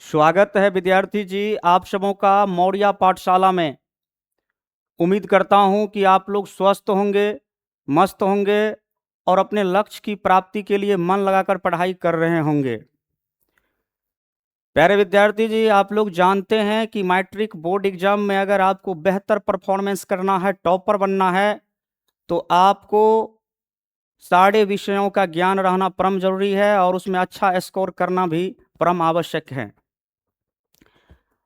स्वागत है विद्यार्थी जी आप सबों का मौर्या पाठशाला में। उम्मीद करता हूं कि आप लोग स्वस्थ होंगे, मस्त होंगे और अपने लक्ष्य की प्राप्ति के लिए मन लगाकर पढ़ाई कर रहे होंगे। प्यारे विद्यार्थी जी, आप लोग जानते हैं कि मैट्रिक बोर्ड एग्जाम में अगर आपको बेहतर परफॉर्मेंस करना है, टॉपर बनना है, तो आपको सारे विषयों का ज्ञान रहना परम जरूरी है और उसमें अच्छा स्कोर करना भी परम आवश्यक है।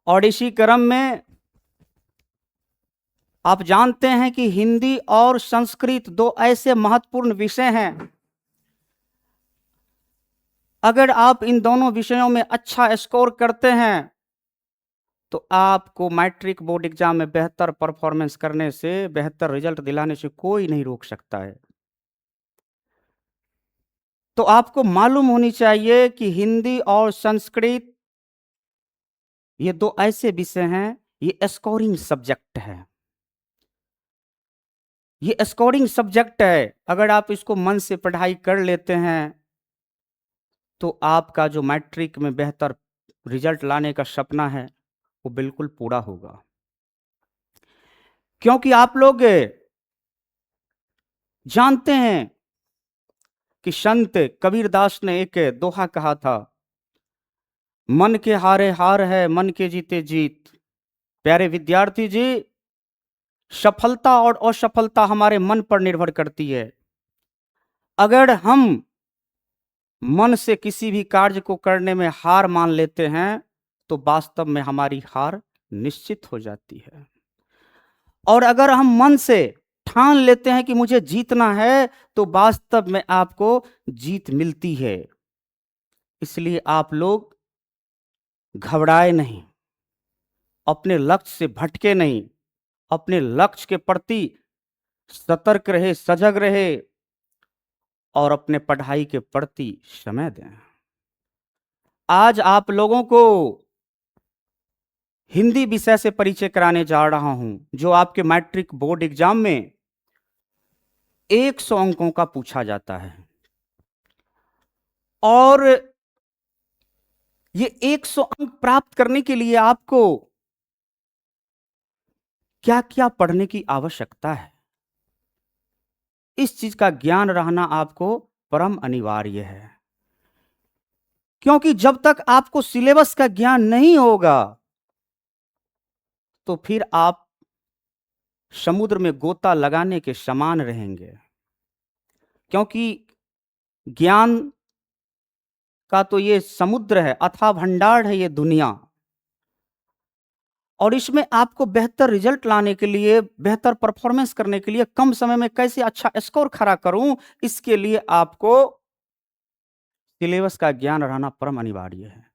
और इसी क्रम में आप जानते हैं कि हिंदी और संस्कृत दो ऐसे महत्वपूर्ण विषय हैं, अगर आप इन दोनों विषयों में अच्छा स्कोर करते हैं तो आपको मैट्रिक बोर्ड एग्जाम में बेहतर परफॉर्मेंस करने से, बेहतर रिजल्ट दिलाने से कोई नहीं रोक सकता है। तो आपको मालूम होनी चाहिए कि हिंदी और संस्कृत ये दो ऐसे विषय हैं, ये स्कोरिंग सब्जेक्ट है। ये स्कोरिंग सब्जेक्ट है, अगर आप इसको मन से पढ़ाई कर लेते हैं तो आपका जो मैट्रिक में बेहतर रिजल्ट लाने का सपना है वो बिल्कुल पूरा होगा। क्योंकि आप लोग जानते हैं कि संत कबीरदास ने एक दोहा कहा था, मन के हारे हार है, मन के जीते जीत। प्यारे विद्यार्थी जी, सफलता और असफलता हमारे मन पर निर्भर करती है। अगर हम मन से किसी भी कार्य को करने में हार मान लेते हैं तो वास्तव में हमारी हार निश्चित हो जाती है। और अगर हम मन से ठान लेते हैं कि मुझे जीतना है तो वास्तव में आपको जीत मिलती है। इसलिए आप लोग घबराए नहीं, अपने लक्ष्य से भटके नहीं, अपने लक्ष्य के प्रति सतर्क रहे, सजग रहे और अपने पढ़ाई के प्रति समय दें। आज आप लोगों को हिंदी विषय से परिचय कराने जा रहा हूं, जो आपके मैट्रिक बोर्ड एग्जाम में 100 अंकों का पूछा जाता है। और ये 100 अंक प्राप्त करने के लिए आपको क्या क्या पढ़ने की आवश्यकता है, इस चीज का ज्ञान रहना आपको परम अनिवार्य है। क्योंकि जब तक आपको सिलेबस का ज्ञान नहीं होगा तो फिर आप समुद्र में गोता लगाने के समान रहेंगे। क्योंकि ज्ञान का तो ये समुद्र है, अथाह भंडार है ये दुनिया, और इसमें आपको बेहतर रिजल्ट लाने के लिए, बेहतर परफॉर्मेंस करने के लिए, कम समय में कैसे अच्छा स्कोर खड़ा करूं, इसके लिए आपको सिलेबस का ज्ञान रहना परम अनिवार्य है।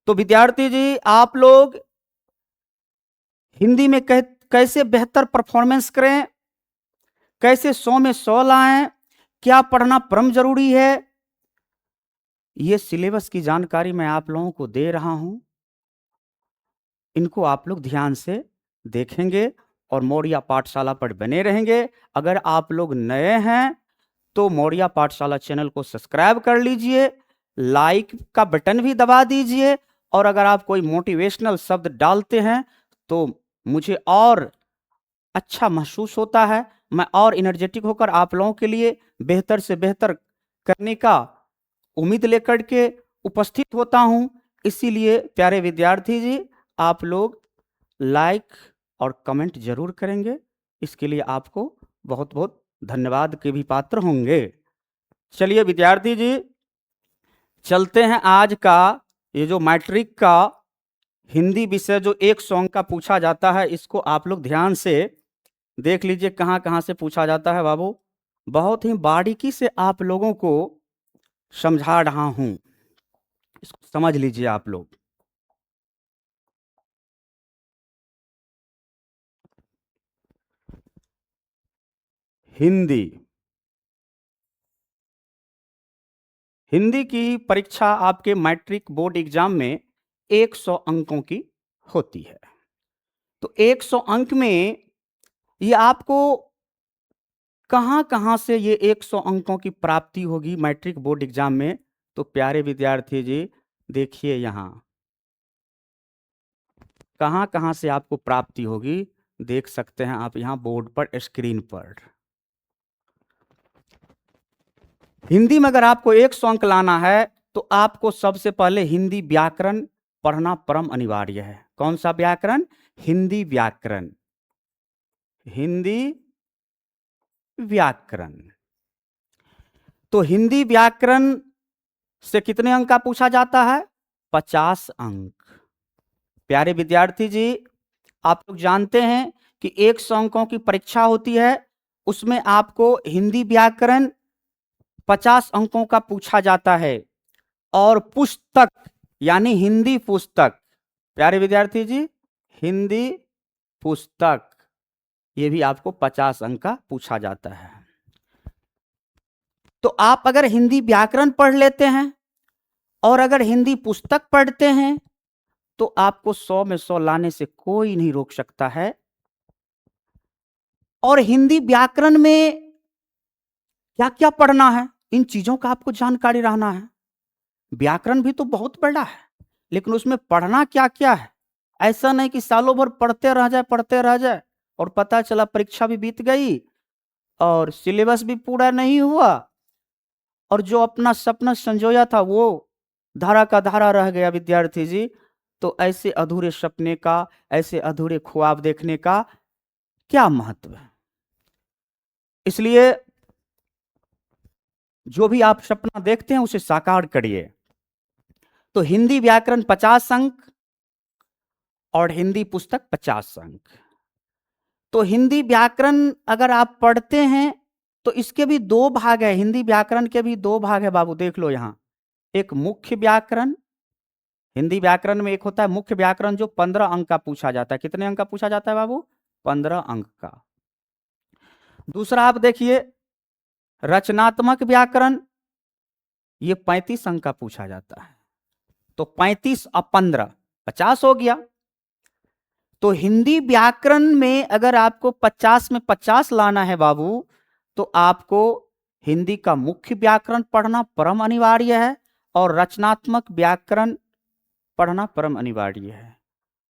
तो विद्यार्थी जी, आप लोग हिंदी में कैसे बेहतर परफॉर्मेंस करें, कैसे 100 में 100 लाएं, क्या पढ़ना परम जरूरी है, यह सिलेबस की जानकारी मैं आप लोगों को दे रहा हूं। इनको आप लोग ध्यान से देखेंगे और मौर्या पाठशाला पर बने रहेंगे। अगर आप लोग नए हैं तो मौर्या पाठशाला चैनल को सब्सक्राइब कर लीजिए, लाइक का बटन भी दबा दीजिए, और अगर आप कोई मोटिवेशनल शब्द डालते हैं तो मुझे और अच्छा महसूस होता है, मैं और एनर्जेटिक होकर आप लोगों के लिए बेहतर से बेहतर करने का उम्मीद लेकर के उपस्थित होता हूं। इसीलिए प्यारे विद्यार्थी जी, आप लोग लाइक और कमेंट जरूर करेंगे, इसके लिए आपको बहुत बहुत धन्यवाद के भी पात्र होंगे। चलिए विद्यार्थी जी, चलते हैं आज का ये जो मैट्रिक का हिंदी विषय जो 100 अंक का पूछा जाता है, इसको आप लोग ध्यान से देख लीजिए कहां कहां से पूछा जाता है। बाबू, बहुत ही बारीकी से आप लोगों को समझा रहा हूं, इसको समझ लीजिए आप लोग। हिंदी हिंदी की परीक्षा आपके मैट्रिक बोर्ड एग्जाम में 100 अंकों की होती है। तो 100 अंक में ये आपको कहां कहां से ये 100 अंकों की प्राप्ति होगी मैट्रिक बोर्ड एग्जाम में, तो प्यारे विद्यार्थी जी, देखिए यहां कहां कहां से आपको प्राप्ति होगी, देख सकते हैं आप यहां बोर्ड पर, स्क्रीन पर। हिंदी में अगर आपको 100 अंक लाना है तो आपको सबसे पहले हिंदी व्याकरण पढ़ना परम अनिवार्य है। कौन सा व्याकरण? हिंदी व्याकरण। हिंदी व्याकरण। तो हिंदी व्याकरण से कितने अंक का पूछा जाता है? 50 अंक। प्यारे विद्यार्थी जी, आप लोग जानते हैं कि 100 अंकों की परीक्षा होती है, उसमें आपको हिंदी व्याकरण 50 अंकों का पूछा जाता है। और पुस्तक यानी हिंदी पुस्तक, प्यारे विद्यार्थी जी, हिंदी पुस्तक, ये भी आपको 50 अंक का पूछा जाता है। तो आप अगर हिंदी व्याकरण पढ़ लेते हैं और अगर हिंदी पुस्तक पढ़ते हैं तो आपको 100 में 100 लाने से कोई नहीं रोक सकता है। और हिंदी व्याकरण में क्या क्या पढ़ना है, इन चीजों का आपको जानकारी रहना है। व्याकरण भी तो बहुत बड़ा है, लेकिन उसमें पढ़ना क्या क्या है। ऐसा नहीं कि सालों भर पढ़ते रह जाए और पता चला परीक्षा भी बीत गई और सिलेबस भी पूरा नहीं हुआ और जो अपना सपना संजोया था वो धारा का धारा रह गया। विद्यार्थी जी, तो ऐसे अधूरे सपने का, ऐसे अधूरे ख्वाब देखने का क्या महत्व है? इसलिए जो भी आप सपना देखते हैं उसे साकार करिए। तो हिंदी व्याकरण 50 अंक और हिंदी पुस्तक 50 अंक। तो हिंदी व्याकरण अगर आप पढ़ते हैं तो इसके भी 2 भाग है। हिंदी व्याकरण के भी 2 भाग है बाबू, देख लो यहां। एक मुख्य व्याकरण, हिंदी व्याकरण में एक होता है मुख्य व्याकरण जो 15 अंक का पूछा जाता है। कितने अंक का पूछा जाता है बाबू? 15 अंक का। दूसरा आप देखिए रचनात्मक व्याकरण, ये 35 अंक का पूछा जाता है। तो 35 और 15 50 हो गया। तो हिंदी व्याकरण में अगर आपको 50 में 50 लाना है बाबू, तो आपको हिंदी का मुख्य व्याकरण पढ़ना परम अनिवार्य है और रचनात्मक व्याकरण पढ़ना परम अनिवार्य है।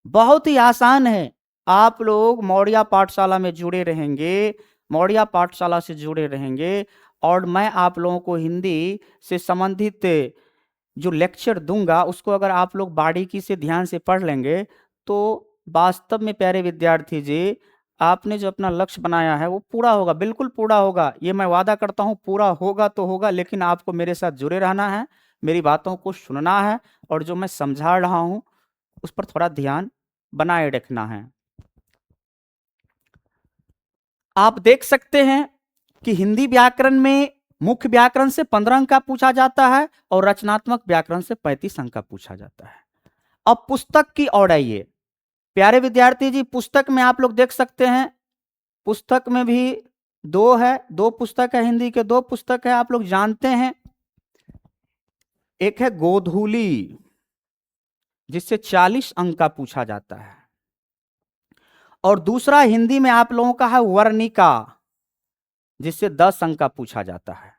बहुत ही आसान है। आप लोग मौर्या पाठशाला में जुड़े रहेंगे, मौर्या पाठशाला से जुड़े रहेंगे और मैं आप लोगों को हिंदी से संबंधित जो लेक्चर दूंगा उसको अगर आप लोग बारीकी से ध्यान से पढ़ लेंगे तो वास्तव में प्यारे विद्यार्थी जी, आपने जो अपना लक्ष्य बनाया है वो पूरा होगा, बिल्कुल पूरा होगा। ये मैं वादा करता हूँ, पूरा होगा तो होगा, लेकिन आपको मेरे साथ जुड़े रहना है, मेरी बातों को सुनना है और जो मैं समझा रहा हूँ उस पर थोड़ा ध्यान बनाए रखना है। आप देख सकते हैं कि हिंदी व्याकरण में मुख्य व्याकरण से 15 अंक का पूछा जाता है और रचनात्मक व्याकरण से 35 अंक का पूछा जाता है। अब पुस्तक की ओर आइए। प्यारे विद्यार्थी जी, पुस्तक में आप लोग देख सकते हैं, पुस्तक में भी 2 है, 2 पुस्तक है, हिंदी के 2 पुस्तक है, आप लोग जानते हैं। एक है गोधूली जिससे 40 अंक का पूछा जाता है और दूसरा हिंदी में आप लोगों का है वर्णिका जिससे 10 अंक का पूछा जाता है।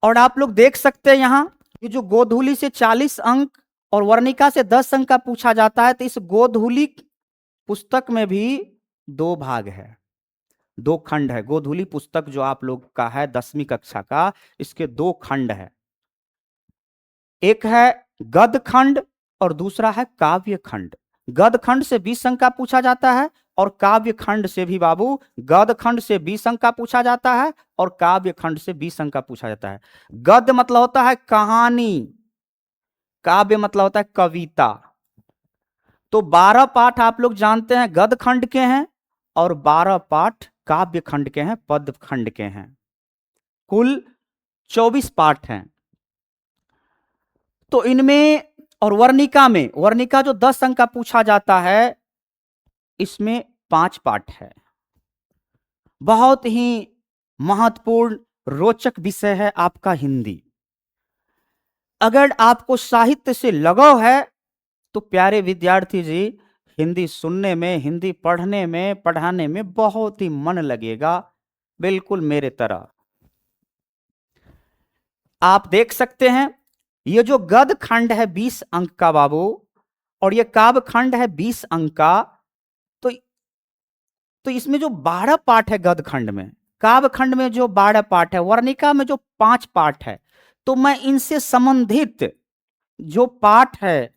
और आप लोग देख सकते हैं यहां कि जो गोधूली से 40 अंक और वर्णिका से 10 अंक का पूछा जाता है, तो इस गोधूली पुस्तक में भी 2 भाग है, 2 खंड है। गोधूली पुस्तक जो आप लोग का है 10वीं कक्षा का, इसके 2 खंड है। एक है गद्य खंड और दूसरा है काव्य खंड। गद्य खंड से 20 अंक का पूछा जाता है और काव्य खंड से भी बाबू, गद्य खंड से 20 अंक का पूछा जाता है और काव्य खंड से 20 अंक का पूछा जाता है। गद्य मतलब होता है कहानी, काव्य मतलब होता है कविता। तो 12 पाठ आप लोग जानते हैं गद्य खंड के हैं और 12 पाठ काव्य खंड के हैं, पद्य खंड के हैं। कुल 24 पाठ हैं। तो इनमें और वर्णिका में, वर्णिका जो 10 अंक का पूछा जाता है, इसमें 5 पाठ है। बहुत ही महत्वपूर्ण रोचक विषय है आपका हिंदी। अगर आपको साहित्य से लगाव है तो प्यारे विद्यार्थी जी, हिंदी सुनने में, हिंदी पढ़ने में, पढ़ाने में बहुत ही मन लगेगा, बिल्कुल मेरे तरह। आप देख सकते हैं ये जो गद खंड है 20 अंक का बाबू, और ये काव्य खंड है 20 अंक का। तो तो इसमें जो 12 पाठ है गद खंड में, काव्य खंड में जो 12 पाठ है, वर्णिका में जो 5 पाठ है, तो मैं इनसे संबंधित जो पाठ है,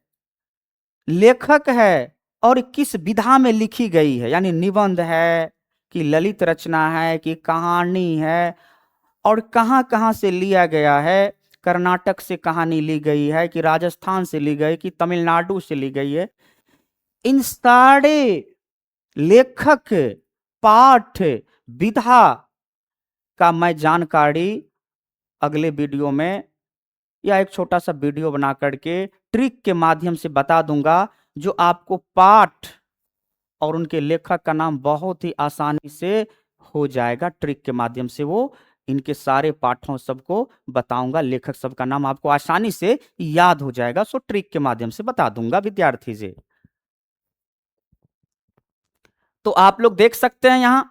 लेखक है और किस विधा में लिखी गई है, यानी निबंध है कि ललित रचना है कि कहानी है, और कहां कहां से लिया गया है, कर्नाटक से कहानी ली गई है कि राजस्थान से ली गई कि तमिलनाडु से ली गई है, इन सारे लेखक, पाठ, विधा का मैं जानकारी अगले वीडियो में या एक छोटा सा वीडियो बना करके ट्रिक के माध्यम से बता दूंगा, जो आपको पाठ और उनके लेखक का नाम बहुत ही आसानी से हो जाएगा। ट्रिक के माध्यम से वो इनके सारे पाठों सबको बताऊंगा, लेखक सबका नाम आपको आसानी से याद हो जाएगा। सो ट्रिक के माध्यम से बता दूंगा विद्यार्थी जी। तो आप लोग देख सकते हैं यहां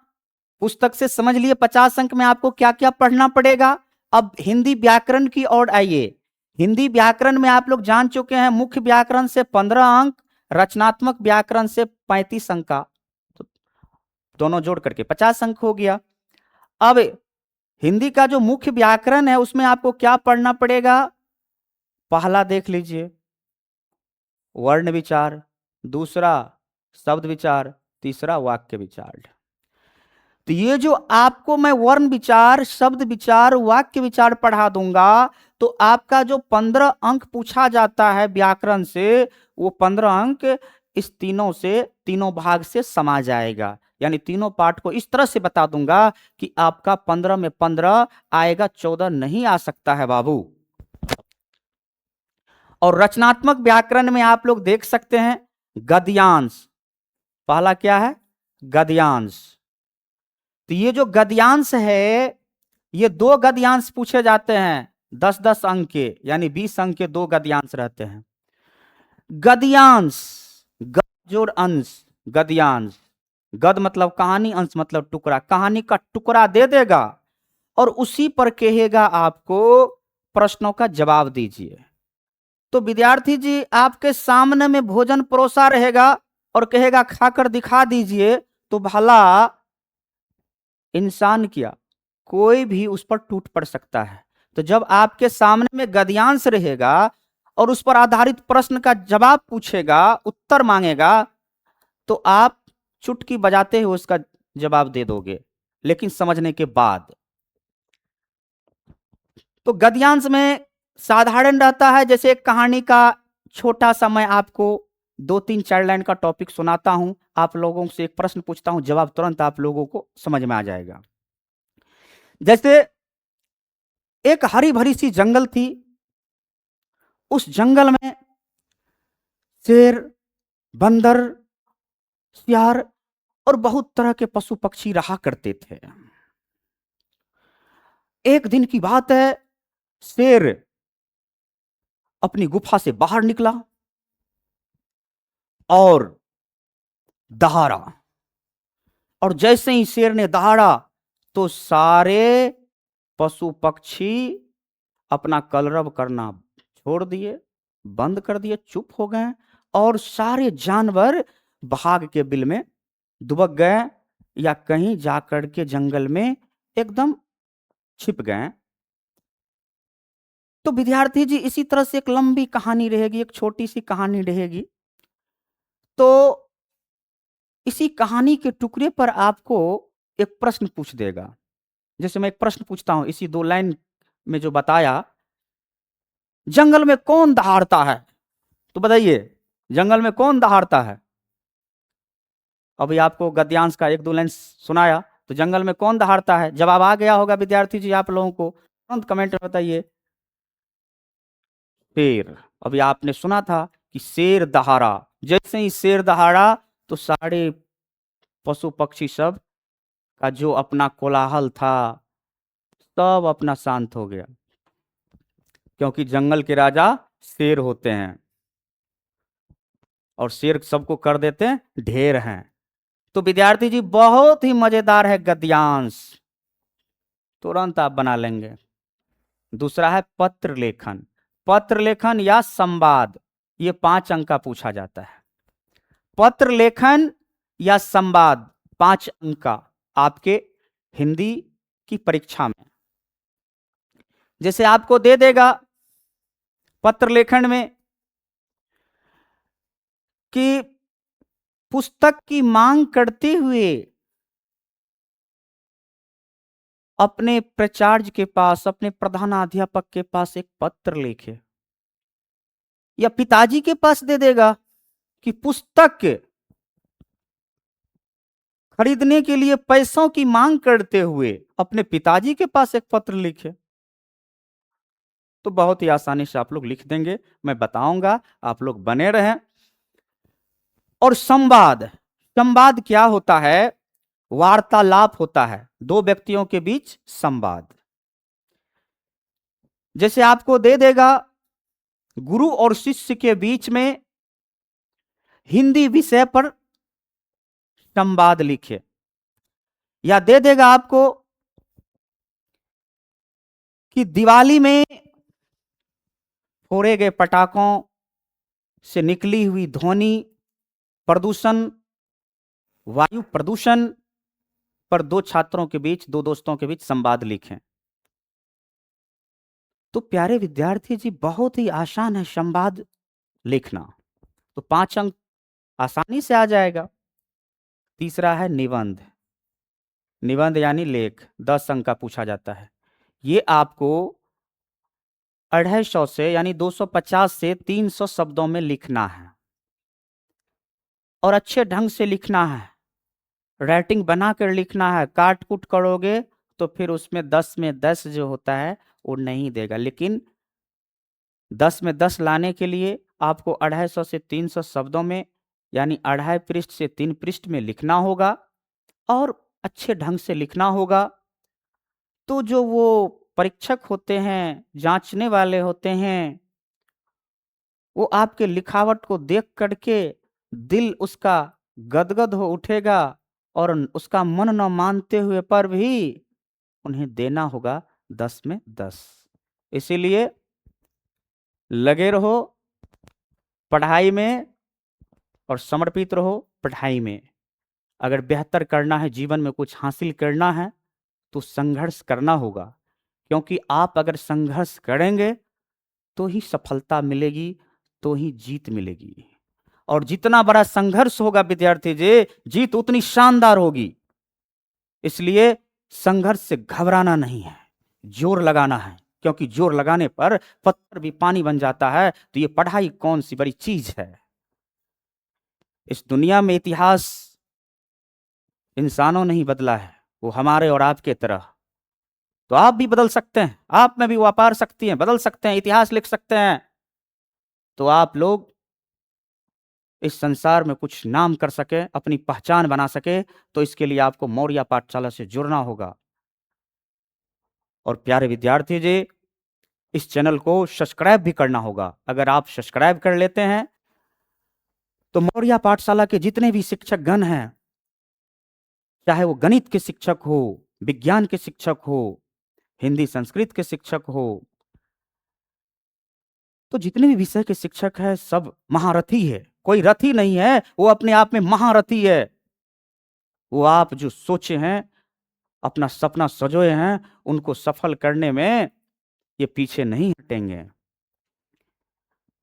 पुस्तक से समझ लिए 50 अंक में आपको क्या क्या पढ़ना पड़ेगा। अब हिंदी व्याकरण की ओर आइए। हिंदी व्याकरण में आप लोग जान चुके हैं मुख्य व्याकरण से 15 अंक, रचनात्मक व्याकरण से 35 अंक का, तो दोनों जोड़ करके 50 अंक हो गया। अब हिंदी का जो मुख्य व्याकरण है उसमें आपको क्या पढ़ना पड़ेगा, पहला देख लीजिए वर्ण विचार, दूसरा शब्द विचार, तीसरा वाक्य विचार। तो ये जो आपको मैं वर्ण विचार, शब्द विचार, वाक्य विचार पढ़ा दूंगा, तो आपका जो 15 अंक पूछा जाता है व्याकरण से, वो 15 अंक इस तीनों से, तीनों भाग से समा जाएगा। यानी तीनों पाठ को इस तरह से बता दूंगा कि आपका 15 में 15 आएगा, 14 नहीं आ सकता है बाबू। और रचनात्मक व्याकरण में आप लोग देख सकते हैं गद्यांश, पहला क्या है, गद्यांश। तो ये जो गद्यांश है, ये 2 गद्यांश पूछे जाते हैं 10-10 अंक के, यानी 20 अंक के 2 गद्यांश रहते हैं। गद्यांश, गद जोड़ अंश, गद्यांश। गद मतलब कहानी, अंश मतलब टुकड़ा। कहानी का टुकड़ा दे देगा और उसी पर कहेगा आपको प्रश्नों का जवाब दीजिए। तो विद्यार्थी जी आपके सामने में भोजन परोसा रहेगा और कहेगा खाकर दिखा दीजिए, तो भला इंसान क्या, कोई भी उस पर टूट पड़ सकता है। तो जब आपके सामने में गद्यांश रहेगा और उस पर आधारित प्रश्न का जवाब पूछेगा, उत्तर मांगेगा, तो आप चुटकी बजाते हुए उसका जवाब दे दोगे, लेकिन समझने के बाद। तो गद्यांश में साधारण रहता है, जैसे एक कहानी का छोटा सा मैं आपको 2-3-4 लाइन का टॉपिक सुनाता हूं, आप लोगों से एक प्रश्न पूछता हूं, जवाब तुरंत आप लोगों को समझ में आ जाएगा। जैसे एक हरी भरी सी जंगल थी, उस जंगल में शेर, बंदर, सियार और बहुत तरह के पशु पक्षी रहा करते थे। एक दिन की बात है, शेर अपनी गुफा से बाहर निकला और दहाड़ा, और जैसे ही शेर ने दहाड़ा तो सारे पशु पक्षी अपना कलरव करना छोड़ दिए, बंद कर दिए, चुप हो गए, और सारे जानवर भाग के बिल में दुबक गए या कहीं जाकर के जंगल में एकदम छिप गए। तो विद्यार्थी जी इसी तरह से एक लंबी कहानी रहेगी, एक छोटी सी कहानी रहेगी। तो इसी कहानी के टुकड़े पर आपको एक प्रश्न पूछ देगा। जैसे मैं एक प्रश्न पूछता हूं इसी 2 लाइन में जो बताया, जंगल में कौन दहाड़ता है, तो बताइए जंगल में कौन दहाड़ता है। अभी आपको गद्यांश का 1-2 लाइन सुनाया, तो जंगल में कौन दहाड़ता है, जवाब आ गया होगा विद्यार्थी जी आप लोगों को, तुरंत कमेंट में बताइए। शेर। अभी आपने सुना था कि शेर दहाड़ा, जैसे ही शेर दहाड़ा तो सारे पशु पक्षी सब का जो अपना कोलाहल था सब अपना शांत हो गया, क्योंकि जंगल के राजा शेर होते हैं और शेर सबको कर देते हैं ढेर हैं। तो विद्यार्थी जी बहुत ही मजेदार है गद्यांश, तुरंत आप बना लेंगे। दूसरा है पत्र लेखन। पत्र लेखन या संवाद, ये 5 अंक का पूछा जाता है। पत्र लेखन या संवाद 5 अंक का आपके हिंदी की परीक्षा में। जैसे आपको दे देगा पत्र लेखन में कि पुस्तक की मांग करते हुए अपने प्राचार्य के पास, अपने प्रधानाध्यापक के पास एक पत्र लिखे, या पिताजी के पास दे देगा कि पुस्तक खरीदने के लिए पैसों की मांग करते हुए अपने पिताजी के पास एक पत्र लिखे, तो बहुत ही आसानी से आप लोग लिख देंगे। मैं बताऊंगा, आप लोग बने रहें। और संवाद, संवाद क्या होता है? वार्तालाप होता है, दो व्यक्तियों के बीच संवाद। जैसे आपको दे देगा गुरु और शिष्य के बीच में हिंदी विषय पर संवाद लिखे, या दे देगा आपको कि दिवाली में फोड़े गए पटाखों से निकली हुई ध्वनि प्रदूषण, वायु प्रदूषण पर दो छात्रों के बीच, दो दोस्तों के बीच संवाद लिखें। तो प्यारे विद्यार्थी जी, बहुत ही आसान है संवाद लिखना, तो 5 अंक आसानी से आ जाएगा। तीसरा है निबंध। निबंध यानी लेख, 10 अंक का पूछा जाता है। ये आपको 250 से यानी 250 से 300 शब्दों में लिखना है, और अच्छे ढंग से लिखना है, राइटिंग बनाकर लिखना है। काट कुट करोगे तो फिर उसमें 10 में 10 जो होता है वो नहीं देगा। लेकिन 10 में 10 लाने के लिए आपको 250 से 300 शब्दों में, यानी 2.5 पृष्ठ से 3 पृष्ठ में लिखना होगा, और अच्छे ढंग से लिखना होगा। तो जो वो परीक्षक होते हैं, जांचने वाले होते हैं, वो आपके लिखावट को देख करके दिल उसका गदगद हो उठेगा, और उसका मन न मानते हुए पर भी उन्हें देना होगा 10 में 10। इसीलिए लगे रहो पढ़ाई में और समर्पित रहो पढ़ाई में। अगर बेहतर करना है, जीवन में कुछ हासिल करना है, तो संघर्ष करना होगा, क्योंकि आप अगर संघर्ष करेंगे तो ही सफलता मिलेगी, तो ही जीत मिलेगी। और जितना बड़ा संघर्ष होगा विद्यार्थी जी, जीत उतनी शानदार होगी। इसलिए संघर्ष से घबराना नहीं है, जोर लगाना है, क्योंकि जोर लगाने पर पत्थर भी पानी बन जाता है। तो ये पढ़ाई कौन सी बड़ी चीज है? इस दुनिया में इतिहास इंसानों ने ही बदला है, वो हमारे और आपके तरह। तो आप भी बदल सकते हैं, आप में भी वो अपार शक्ति है, बदल सकते हैं, इतिहास लिख सकते हैं। तो आप लोग इस संसार में कुछ नाम कर सके, अपनी पहचान बना सके, तो इसके लिए आपको मौर्य पाठशाला से जुड़ना होगा। और प्यारे विद्यार्थी जी, इस चैनल को सब्सक्राइब भी करना होगा। अगर आप सब्सक्राइब कर लेते हैं तो मौर्य पाठशाला के जितने भी शिक्षक गण हैं, चाहे वो गणित के शिक्षक हो, विज्ञान के शिक्षक हो, हिंदी संस्कृत के शिक्षक हो, तो जितने भी विषय के शिक्षक हैं सब महारथी है। कोई रथी नहीं है, वो अपने आप में महारथी है। वो आप जो सोचे हैं, अपना सपना सजोए हैं, उनको सफल करने में ये पीछे नहीं हटेंगे।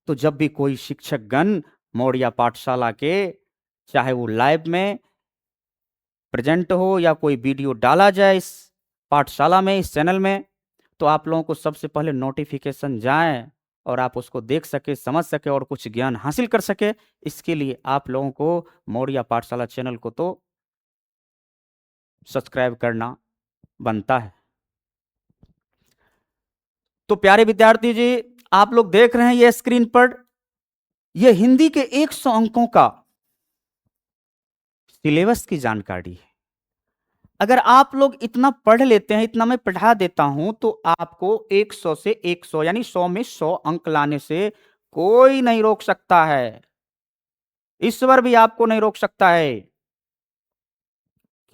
तो जब भी कोई शिक्षक गण मौर्य पाठशाला के, चाहे वो लाइव में प्रेजेंट हो या कोई वीडियो डाला जाए इस पाठशाला में, इस चैनल में, तो आप लोगों को सबसे पहले नोटिफिकेशन जाए और आप उसको देख सके, समझ सके और कुछ ज्ञान हासिल कर सके। इसके लिए आप लोगों को मौर्य पाठशाला चैनल को तो सब्सक्राइब करना बनता है। तो प्यारे विद्यार्थी जी, आप लोग देख रहे हैं ये स्क्रीन पर, ये हिंदी के 100 अंकों का सिलेबस की जानकारी है। अगर आप लोग इतना पढ़ लेते हैं, इतना मैं पढ़ा देता हूं, तो आपको 100 से 100 यानी 100 में 100 अंक लाने से कोई नहीं रोक सकता है। ईश्वर भी आपको नहीं रोक सकता है,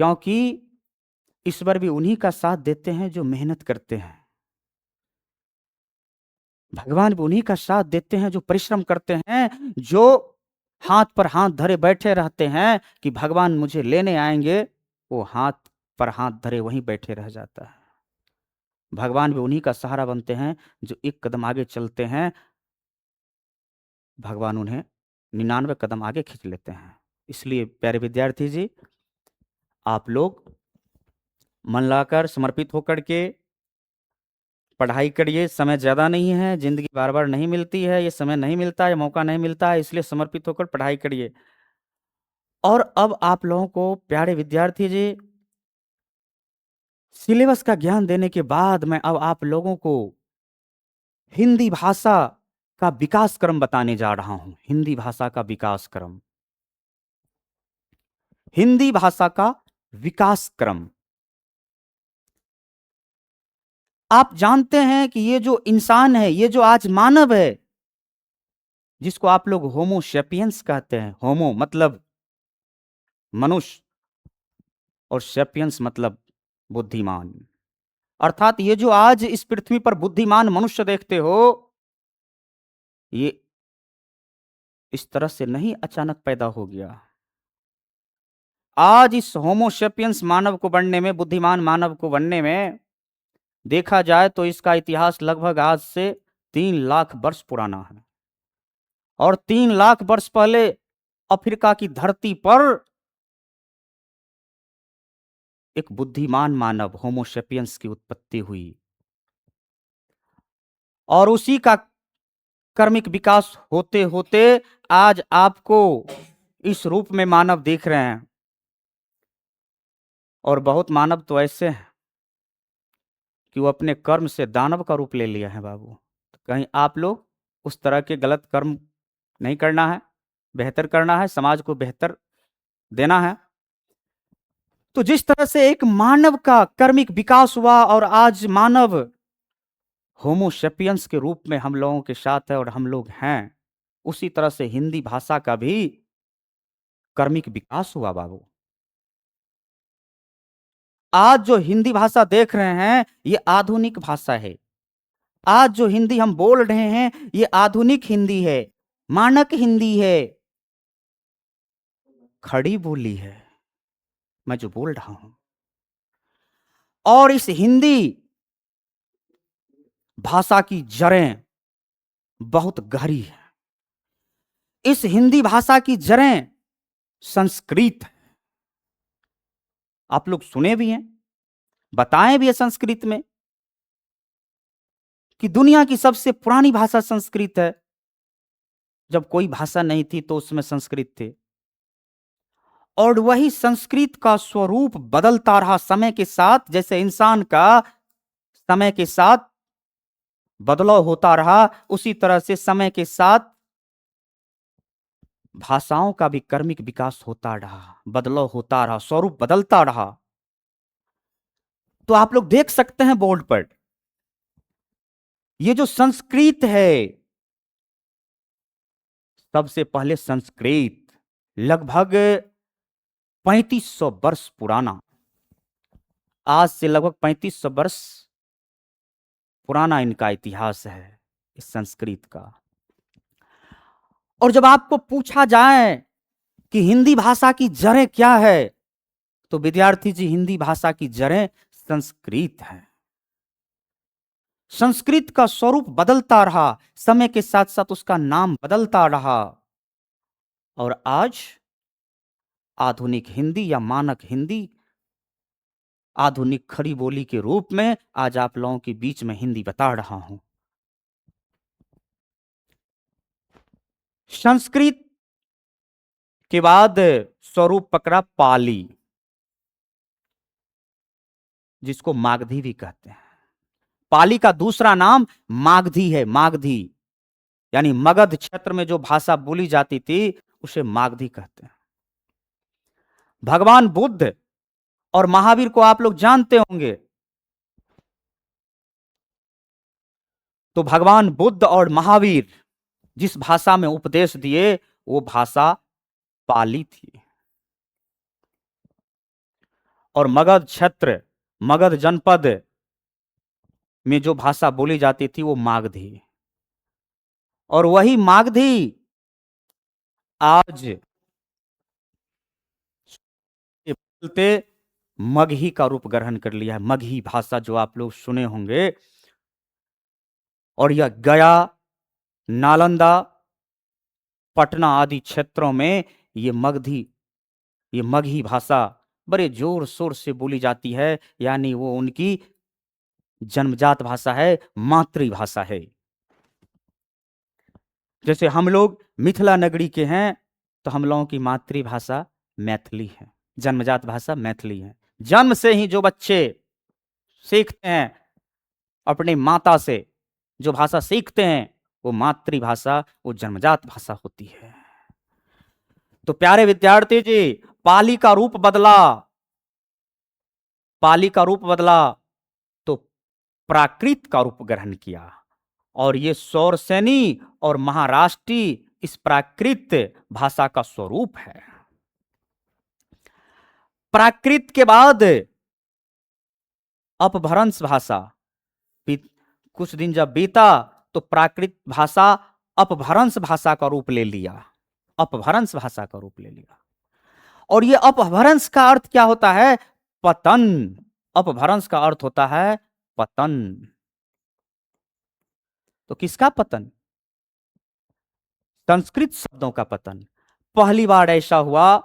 क्योंकि ईश्वर भी उन्हीं का साथ देते हैं जो मेहनत करते हैं। भगवान भी उन्हीं का साथ देते हैं जो परिश्रम करते हैं, जो हाथ पर हाथ धरे बैठे रहते हैं कि भगवान मुझे लेने आएंगे, वो हाथ पर हाथ धरे वहीं बैठे रह जाता है। भगवान भी उन्हीं का सहारा बनते हैं जो एक कदम आगे चलते हैं, भगवान उन्हें 99 कदम आगे खींच लेते हैं। इसलिए प्यारे विद्यार्थी जी, आप लोग मन लगाकर समर्पित होकर के पढ़ाई करिए। समय ज़्यादा नहीं है, ज़िंदगी बार बार नहीं मिलती है, ये समय नहीं मिलता है, मौका नहीं मिलता है, इसलिए समर्पित होकर पढ़ाई करिए। और अब आप लोगों को प्यारे विद्यार्थी जी, सिलेबस का ज्ञान देने के बाद मैं अब आप लोगों को हिंदी भाषा का विकास क्रम बताने जा रहा हूं। हिंदी भाषा का विकास क्रम, हिंदी भाषा का विकास क्रम। आप जानते हैं कि ये जो इंसान है, ये जो आज मानव है, जिसको आप लोग होमो सेपियंस कहते हैं, होमो मतलब मनुष्य और सेपियंस मतलब बुद्धिमान, अर्थात ये जो आज इस पृथ्वी पर बुद्धिमान मनुष्य देखते हो, ये इस तरह से नहीं अचानक पैदा हो गया। आज इस होमो सेपियंस मानव को बनने में, बुद्धिमान मानव को बनने में देखा जाए तो इसका इतिहास लगभग आज से 3 लाख वर्ष पुराना है। और 3 लाख वर्ष पहले अफ्रीका की धरती पर एक बुद्धिमान मानव होमो सेपियंस की उत्पत्ति हुई, और उसी का कर्मिक विकास होते होते आज आपको इस रूप में मानव देख रहे हैं। और बहुत मानव तो ऐसे हैं कि वो अपने कर्म से दानव का रूप ले लिया है बाबू। तो कहीं आप लोग उस तरह के गलत कर्म नहीं करना है, बेहतर करना है, समाज को बेहतर देना है। तो जिस तरह से एक मानव का कर्मिक विकास हुआ और आज मानव होमो सेपियंस के रूप में हम लोगों के साथ है और हम लोग हैं, उसी तरह से हिंदी भाषा का भी कर्मिक विकास हुआ बाबू। आज जो हिंदी भाषा देख रहे हैं, ये आधुनिक भाषा है। आज जो हिंदी हम बोल रहे हैं, ये आधुनिक हिंदी है, मानक हिंदी है, खड़ी बोली है मैं जो बोल रहा हूं। और इस हिंदी भाषा की जड़ें बहुत गहरी है। इस हिंदी भाषा की जड़ें संस्कृत है। आप लोग सुने भी हैं, बताएं भी है संस्कृत में कि दुनिया की सबसे पुरानी भाषा संस्कृत है। जब कोई भाषा नहीं थी तो उसमें संस्कृत थे। और वही संस्कृत का स्वरूप बदलता रहा समय के साथ, जैसे इंसान का समय के साथ बदलाव होता रहा, उसी तरह से समय के साथ भाषाओं का भी कर्मिक विकास होता रहा, बदलाव होता रहा, स्वरूप बदलता रहा। तो आप लोग देख सकते हैं बोर्ड पर, ये जो संस्कृत है, सबसे पहले संस्कृत लगभग 3500 वर्ष पुराना, आज से लगभग 3500 वर्ष पुराना इनका इतिहास है इस संस्कृत का। और जब आपको पूछा जाए कि हिंदी भाषा की जड़ें क्या है, तो विद्यार्थी जी, हिंदी भाषा की जड़ें संस्कृत है। संस्कृत का स्वरूप बदलता रहा, समय के साथ साथ उसका नाम बदलता रहा, और आज आधुनिक हिंदी या मानक हिंदी, आधुनिक खड़ी बोली के रूप में आज आप लोगों के बीच में हिंदी बता रहा हूं। संस्कृत के बाद स्वरूप पकड़ा पाली, जिसको मागधी भी कहते हैं। पाली का दूसरा नाम मागधी है। मागधी यानी मगध क्षेत्र में जो भाषा बोली जाती थी उसे मागधी कहते हैं। भगवान बुद्ध और महावीर को आप लोग जानते होंगे। तो भगवान बुद्ध और महावीर जिस भाषा में उपदेश दिए, वो भाषा पाली थी। और मगध क्षेत्र, मगध जनपद में जो भाषा बोली जाती थी वो मागधी। और वही मागधी आज बोलते मगही का रूप ग्रहण कर लिया है। मगही भाषा जो आप लोग सुने होंगे, और यह गया, नालंदा, पटना आदि क्षेत्रों में ये मगही भाषा बड़े जोर शोर से बोली जाती है। यानी वो उनकी जन्मजात भाषा है, मातृभाषा है। जैसे हम लोग मिथिला नगरी के हैं, तो हम लोगों की मातृभाषा मैथिली है, जन्मजात भाषा मैथिली है। जन्म से ही जो बच्चे सीखते हैं अपनी माता से, जो भाषा सीखते हैं, वो मातृभाषा, वो जन्मजात भाषा होती है। तो प्यारे विद्यार्थी जी, पाली का रूप बदला, पाली का रूप बदला तो प्राकृत का रूप ग्रहण किया, और ये सौरसेनी और महाराष्ट्री इस प्राकृत भाषा का स्वरूप है। प्राकृत के बाद अपभ्रंश भाषा, कुछ दिन जब बीता तो प्राकृत भाषा अपभ्रंश भाषा का रूप ले लिया, अपभ्रंश भाषा का रूप ले लिया। और ये अपभ्रंश का अर्थ क्या होता है? पतन। अपभ्रंश का अर्थ होता है पतन। तो किसका पतन? संस्कृत शब्दों का पतन। पहली बार ऐसा हुआ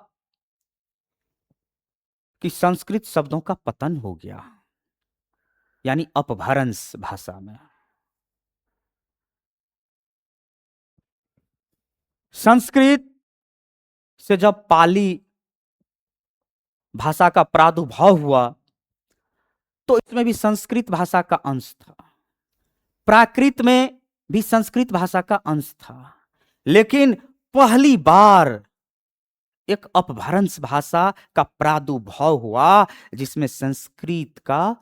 कि संस्कृत शब्दों का पतन हो गया, यानी अपभ्रंश भाषा में। संस्कृत से जब पाली भाषा का प्रादुर्भाव हुआ, तो इसमें भी संस्कृत भाषा का अंश था, प्राकृत में भी संस्कृत भाषा का अंश था। लेकिन पहली बार एक अपभ्रंश भाषा का प्रादुर्भाव हुआ, जिसमें संस्कृत का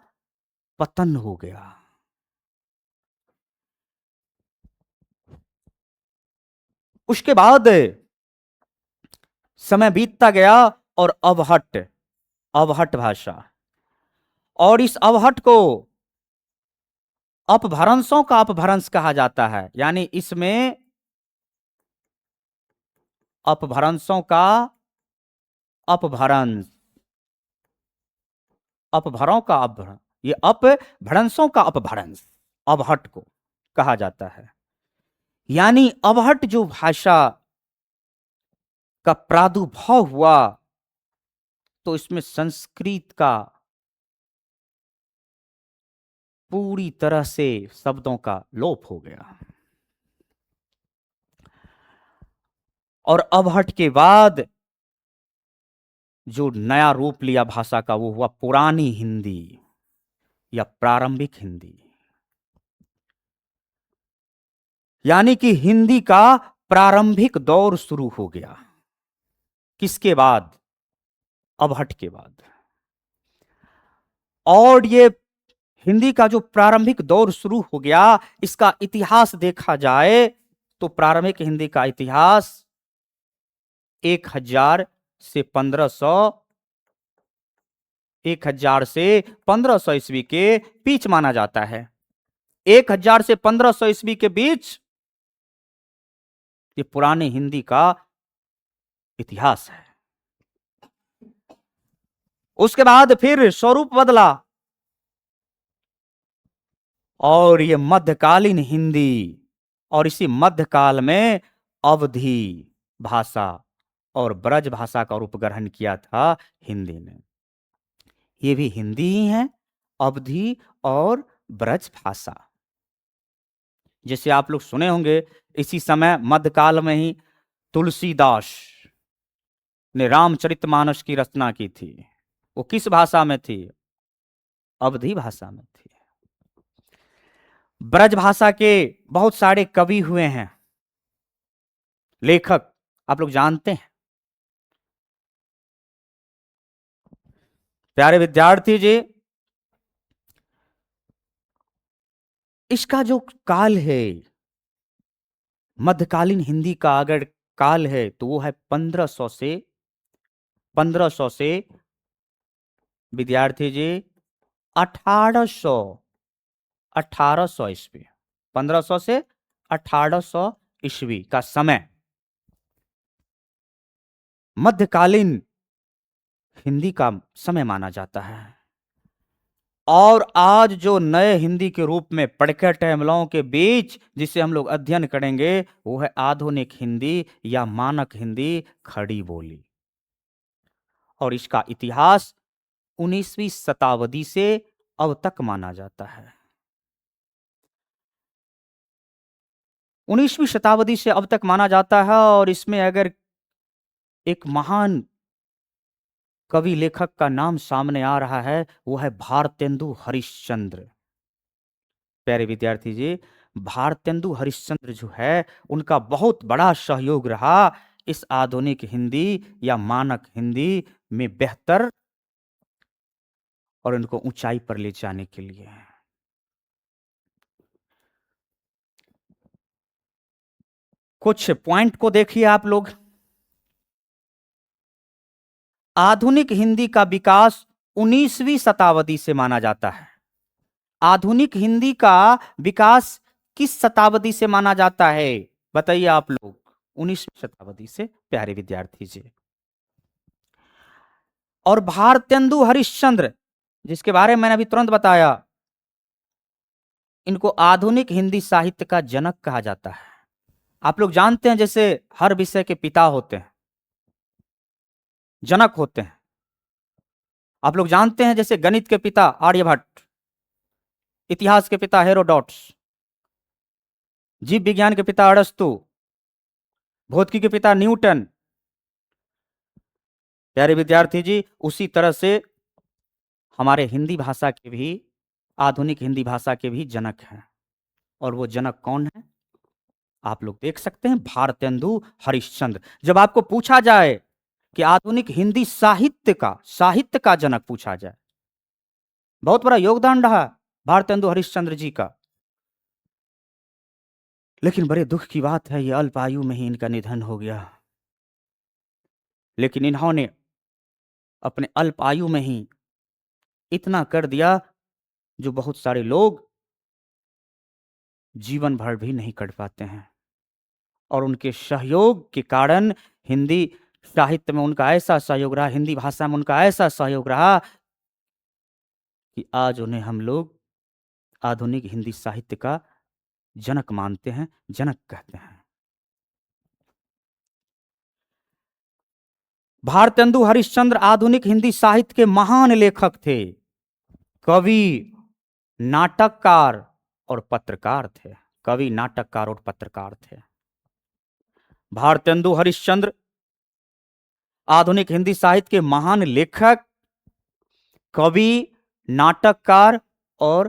पतन हो गया। उसके बाद समय बीतता गया, और अवहट भाषा, और इस अवहट को अपभ्रंशों का अपभ्रंश कहा जाता है। यानी इसमें अपभ्रंशों का अपभ्रंश, अपभरों का अपभ्रंश, ये अपभ्रंशों का अपभ्रंश अवहट को कहा जाता है। यानी अवहट जो भाषा का प्रादुर्भाव हुआ, तो इसमें संस्कृत का पूरी तरह से शब्दों का लोप हो गया। और अवहट के बाद जो नया रूप लिया भाषा का, वो हुआ पुरानी हिंदी या प्रारंभिक हिंदी। यानी कि हिंदी का प्रारंभिक दौर शुरू हो गया। किसके बाद? अवहट के बाद। और ये हिंदी का जो प्रारंभिक दौर शुरू हो गया, इसका इतिहास देखा जाए तो प्रारंभिक हिंदी का इतिहास 1000 से 1500 ईस्वी के बीच माना जाता है। 1000 से 1500 ईस्वी के बीच ये पुराने हिंदी का इतिहास है। उसके बाद फिर स्वरूप बदला, और ये मध्यकालीन हिंदी, और इसी मध्यकाल में अवधी भाषा और ब्रज भाषा का रूप ग्रहण किया था हिंदी ने। ये भी हिंदी ही है, अवधी और ब्रज भाषा। जैसे आप लोग सुने होंगे, इसी समय मध्यकाल में ही तुलसीदास ने रामचरितमानस की रचना की थी। वो किस भाषा में थी? अवधी भाषा में थी। ब्रज भाषा के बहुत सारे कवि हुए हैं, लेखक आप लोग जानते हैं। प्यारे विद्यार्थी जी, इसका जो काल है, मध्यकालीन हिंदी का अगर काल है, तो वो है 1500 से विद्यार्थी जी 1800 ईस्वी। 1500 से 1800 ईस्वी का समय मध्यकालीन हिंदी का समय माना जाता है। और आज जो नए हिंदी के रूप में पड़कट है हम लोगों के बीच, जिसे हम लोग अध्ययन करेंगे, वो है आधुनिक हिंदी या मानक हिंदी, खड़ी बोली। और इसका इतिहास 19वीं शताब्दी से अब तक माना जाता है। 19वीं शताब्दी से अब तक माना जाता है। और इसमें अगर एक महान कवि लेखक का नाम सामने आ रहा है, वो है भारतेंदु हरिश्चंद्र। प्यारे विद्यार्थी जी, भारतेंदु हरिश्चंद्र जो है, उनका बहुत बड़ा सहयोग रहा इस आधुनिक हिंदी या मानक हिंदी में बेहतर और उनको ऊंचाई पर ले जाने के लिए। कुछ पॉइंट को देखिए आप लोग। आधुनिक हिंदी का विकास 19वीं शताब्दी से माना जाता है। आधुनिक हिंदी का विकास किस शताब्दी से माना जाता है, बताइए आप लोग। 19वीं शताब्दी से, प्यारे विद्यार्थी जी। और भारतेंदु हरिश्चंद्र, जिसके बारे में मैंने अभी तुरंत बताया, इनको आधुनिक हिंदी साहित्य का जनक कहा जाता है। आप लोग जानते हैं, जैसे हर विषय के पिता होते हैं, जनक होते हैं। आप लोग जानते हैं, जैसे गणित के पिता आर्यभट्ट, इतिहास के पिता हेरोडोटस, जीव विज्ञान के पिता अरस्तु, भौतिकी के पिता न्यूटन। प्यारे विद्यार्थी जी, उसी तरह से हमारे हिंदी भाषा के भी, आधुनिक हिंदी भाषा के भी जनक हैं। और वो जनक कौन है, आप लोग देख सकते हैं, भारतेंदु हरिश्चंद्र। जब आपको पूछा जाए कि आधुनिक हिंदी साहित्य का जनक पूछा जाए, बहुत बड़ा योगदान रहा भारतेंदु हरिश्चंद्र जी का। लेकिन बड़े दुख की बात है, ये अल्प आयु में ही इनका निधन हो गया। लेकिन इन्होंने अपने अल्प आयु में ही इतना कर दिया जो बहुत सारे लोग जीवन भर भी नहीं कर पाते हैं। और उनके सहयोग के कारण हिंदी साहित्य में उनका ऐसा सहयोग रहा, हिंदी भाषा में उनका ऐसा सहयोग रहा कि आज उन्हें हम लोग आधुनिक हिंदी साहित्य का जनक मानते हैं, जनक कहते हैं। भारतेंदु हरिश्चंद्र आधुनिक हिंदी साहित्य के महान लेखक थे, कवि, नाटककार और पत्रकार थे। कवि, नाटककार और पत्रकार थे। भारतेंदु हरिश्चंद्र आधुनिक हिंदी साहित्य के महान लेखक, कवि, नाटककार और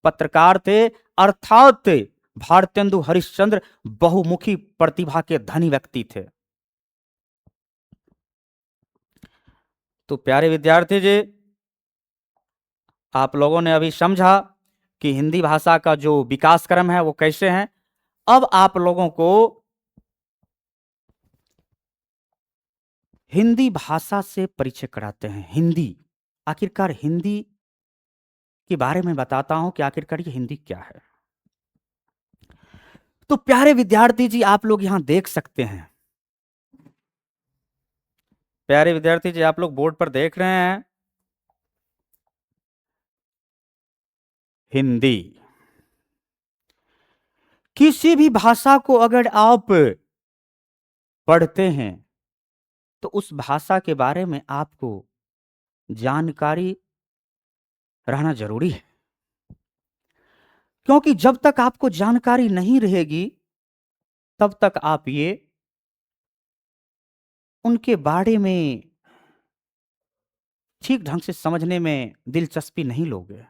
पत्रकार थे। अर्थात भारतेंदु हरिश्चंद्र बहुमुखी प्रतिभा के धनी व्यक्ति थे। तो प्यारे विद्यार्थी जी, आप लोगों ने अभी समझा कि हिंदी भाषा का जो विकास क्रम है वो कैसे है। अब आप लोगों को हिंदी भाषा से परिचय कराते हैं। हिंदी, आखिरकार हिंदी के बारे में बताता हूं कि आखिरकार ये हिंदी क्या है। तो प्यारे विद्यार्थी जी, आप लोग यहां देख सकते हैं, प्यारे विद्यार्थी जी, आप लोग बोर्ड पर देख रहे हैं, हिंदी। किसी भी भाषा को अगर आप पढ़ते हैं तो उस भाषा के बारे में आपको जानकारी रहना जरूरी है। क्योंकि जब तक आपको जानकारी नहीं रहेगी, तब तक आप ये उनके बारे में ठीक ढंग से समझने में दिलचस्पी नहीं लोगे।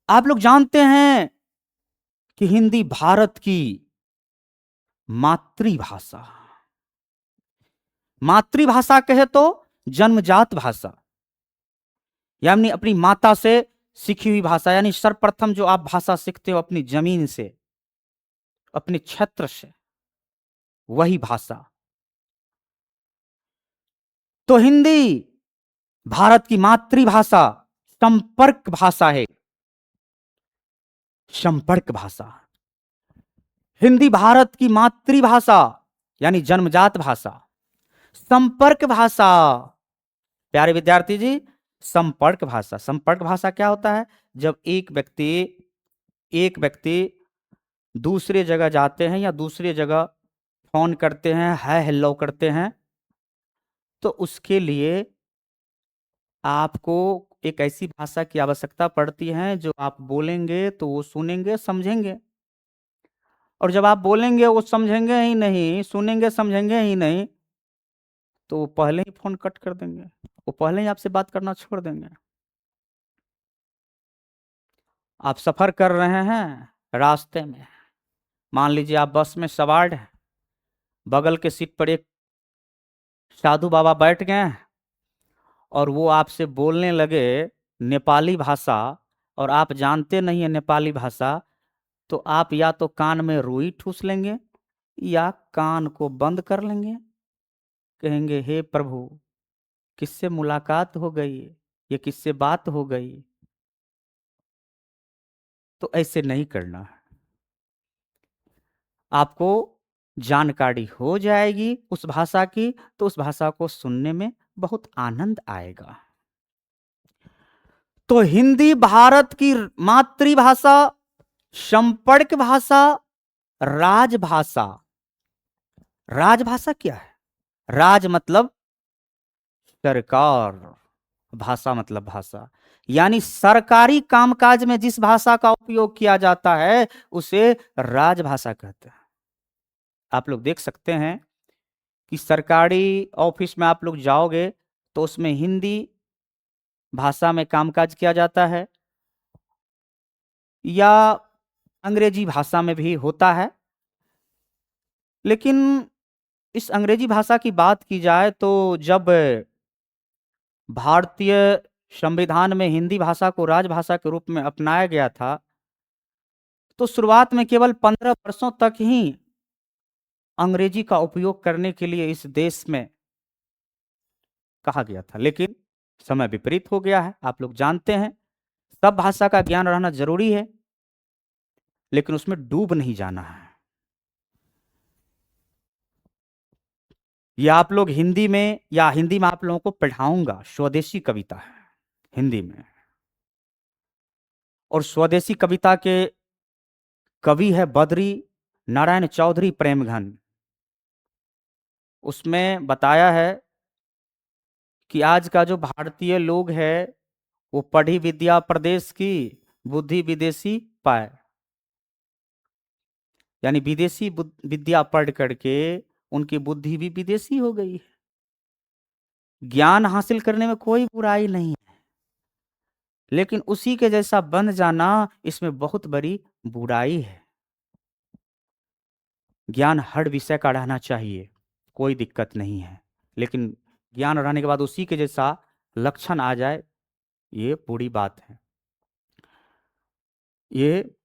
आप लोग जानते हैं कि हिंदी भारत की मातृभाषा, मातृभाषा कहे तो जन्मजात भाषा, यानी अपनी माता से सीखी हुई भाषा। यानी सर्वप्रथम जो आप भाषा सीखते हो अपनी जमीन से, अपने क्षेत्र से, वही भाषा। तो हिंदी भारत की मातृभाषा, संपर्क भाषा है, संपर्क भाषा। हिंदी भारत की मातृभाषा यानी जन्मजात भाषा। संपर्क भाषा, प्यारे विद्यार्थी जी, संपर्क भाषा। संपर्क भाषा क्या होता है? जब एक व्यक्ति दूसरे जगह जाते हैं या दूसरे जगह फोन करते हैं, हाय हेलो करते हैं, तो उसके लिए आपको एक ऐसी भाषा की आवश्यकता पड़ती है जो आप बोलेंगे तो वो सुनेंगे समझेंगे, और जब आप बोलेंगे वो समझेंगे ही नहीं, सुनेंगे समझेंगे ही नहीं, तो वो पहले ही फोन कट कर देंगे, वो पहले ही आपसे बात करना छोड़ देंगे। आप सफर कर रहे हैं, रास्ते में मान लीजिए आप बस में सवार हैं, बगल के सीट पर एक साधु बाबा बैठ गए हैं और वो आपसे बोलने लगे नेपाली भाषा, और आप जानते नहीं है नेपाली भाषा, तो आप या तो कान में रुई ठूस लेंगे या कान को बंद कर लेंगे, कहेंगे हे प्रभु किससे मुलाकात हो गई, ये किससे बात हो गई। तो ऐसे नहीं करना है, आपको जानकारी हो जाएगी उस भाषा की, तो उस भाषा को सुनने में बहुत आनंद आएगा। तो हिंदी भारत की मातृभाषा, संपर्क भाषा, राजभाषा। राजभाषा क्या है? राज मतलब सरकार, भाषा मतलब भाषा, यानी सरकारी कामकाज में जिस भाषा का उपयोग किया जाता है उसे राजभाषा कहते हैं। आप लोग देख सकते हैं कि सरकारी ऑफिस में आप लोग जाओगे तो उसमें हिंदी भाषा में कामकाज किया जाता है या अंग्रेजी भाषा में भी होता है। लेकिन इस अंग्रेजी भाषा की बात की जाए तो जब भारतीय संविधान में हिंदी भाषा को राजभाषा के रूप में अपनाया गया था, तो शुरुआत में केवल 15 वर्षों तक ही अंग्रेजी का उपयोग करने के लिए इस देश में कहा गया था। लेकिन समय विपरीत हो गया है, आप लोग जानते हैं। सब भाषा का ज्ञान रहना जरूरी है, लेकिन उसमें डूब नहीं जाना है। ये आप लोग हिंदी में, या हिंदी में आप लोगों को पढ़ाऊंगा, स्वदेशी कविता है हिंदी में, और स्वदेशी कविता के कवि है बद्री नारायण चौधरी प्रेमघन। उसमें बताया है कि आज का जो भारतीय लोग है वो पढ़ी विद्या प्रदेश की, बुद्धि विदेशी पाए, यानी विदेशी विद्या पढ़ करके उनकी बुद्धि भी विदेशी हो गई है। ज्ञान हासिल करने में कोई बुराई नहीं है, लेकिन उसी के जैसा बन जाना, इसमें बहुत बड़ी बुराई है। ज्ञान हर विषय का रहना चाहिए, कोई दिक्कत नहीं है, लेकिन ज्ञान रहने के बाद उसी के जैसा लक्षण आ जाए, ये बुरी बात है। ये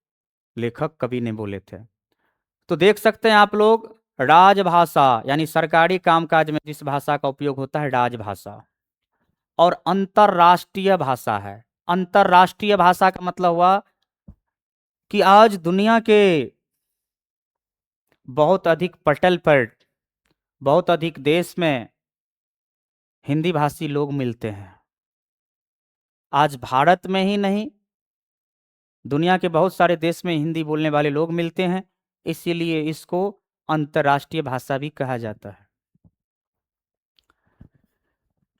लेखक कवि ने बोले थे। तो देख सकते हैं आप लोग, राजभाषा यानी सरकारी कामकाज में जिस भाषा का उपयोग होता है राजभाषा, और अंतरराष्ट्रीय भाषा है। अंतरराष्ट्रीय भाषा का मतलब हुआ कि आज दुनिया के बहुत अधिक पटल पर, बहुत अधिक देश में हिंदी भाषी लोग मिलते हैं। आज भारत में ही नहीं, दुनिया के बहुत सारे देश में हिंदी बोलने वाले लोग मिलते हैं, इसीलिए इसको अंतरराष्ट्रीय भाषा भी कहा जाता है।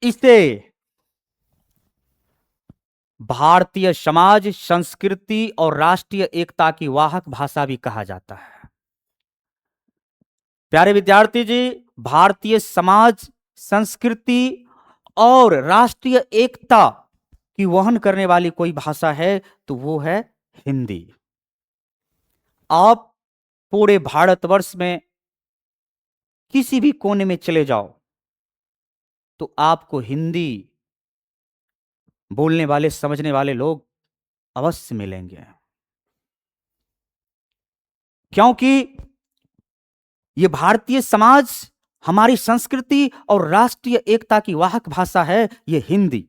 इसे भारतीय समाज, संस्कृति और राष्ट्रीय एकता की वाहक भाषा भी कहा जाता है। प्यारे विद्यार्थी जी, भारतीय समाज, संस्कृति और राष्ट्रीय एकता की वहन करने वाली कोई भाषा है तो वो है हिंदी। आप पूरे भारतवर्ष में किसी भी कोने में चले जाओ तो आपको हिंदी बोलने वाले, समझने वाले लोग अवश्य मिलेंगे, क्योंकि ये भारतीय समाज, हमारी संस्कृति और राष्ट्रीय एकता की वाहक भाषा है ये हिंदी।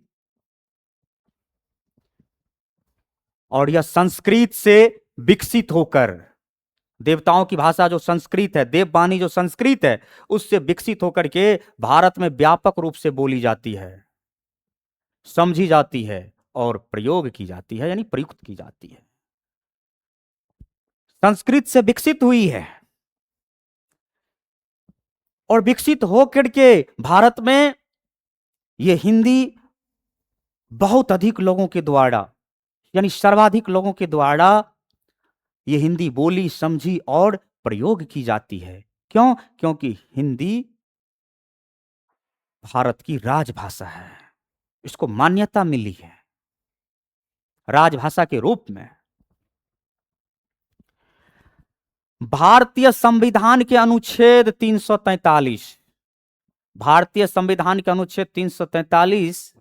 और यह संस्कृत से विकसित होकर देवताओं की भाषा जो संस्कृत है, देववाणी जो संस्कृत है, उससे विकसित होकर के भारत में व्यापक रूप से बोली जाती है, समझी जाती है और प्रयोग की जाती है, यानी प्रयुक्त की जाती है। संस्कृत से विकसित हुई है और विकसित होकर के भारत में यह हिंदी बहुत अधिक लोगों के द्वारा, यानी सर्वाधिक लोगों के द्वारा यह हिंदी बोली, समझी और प्रयोग की जाती है। क्यों? क्योंकि हिंदी भारत की राजभाषा है, इसको मान्यता मिली है राजभाषा के रूप में। भारतीय संविधान के अनुच्छेद 343, भारतीय संविधान के अनुच्छेद 343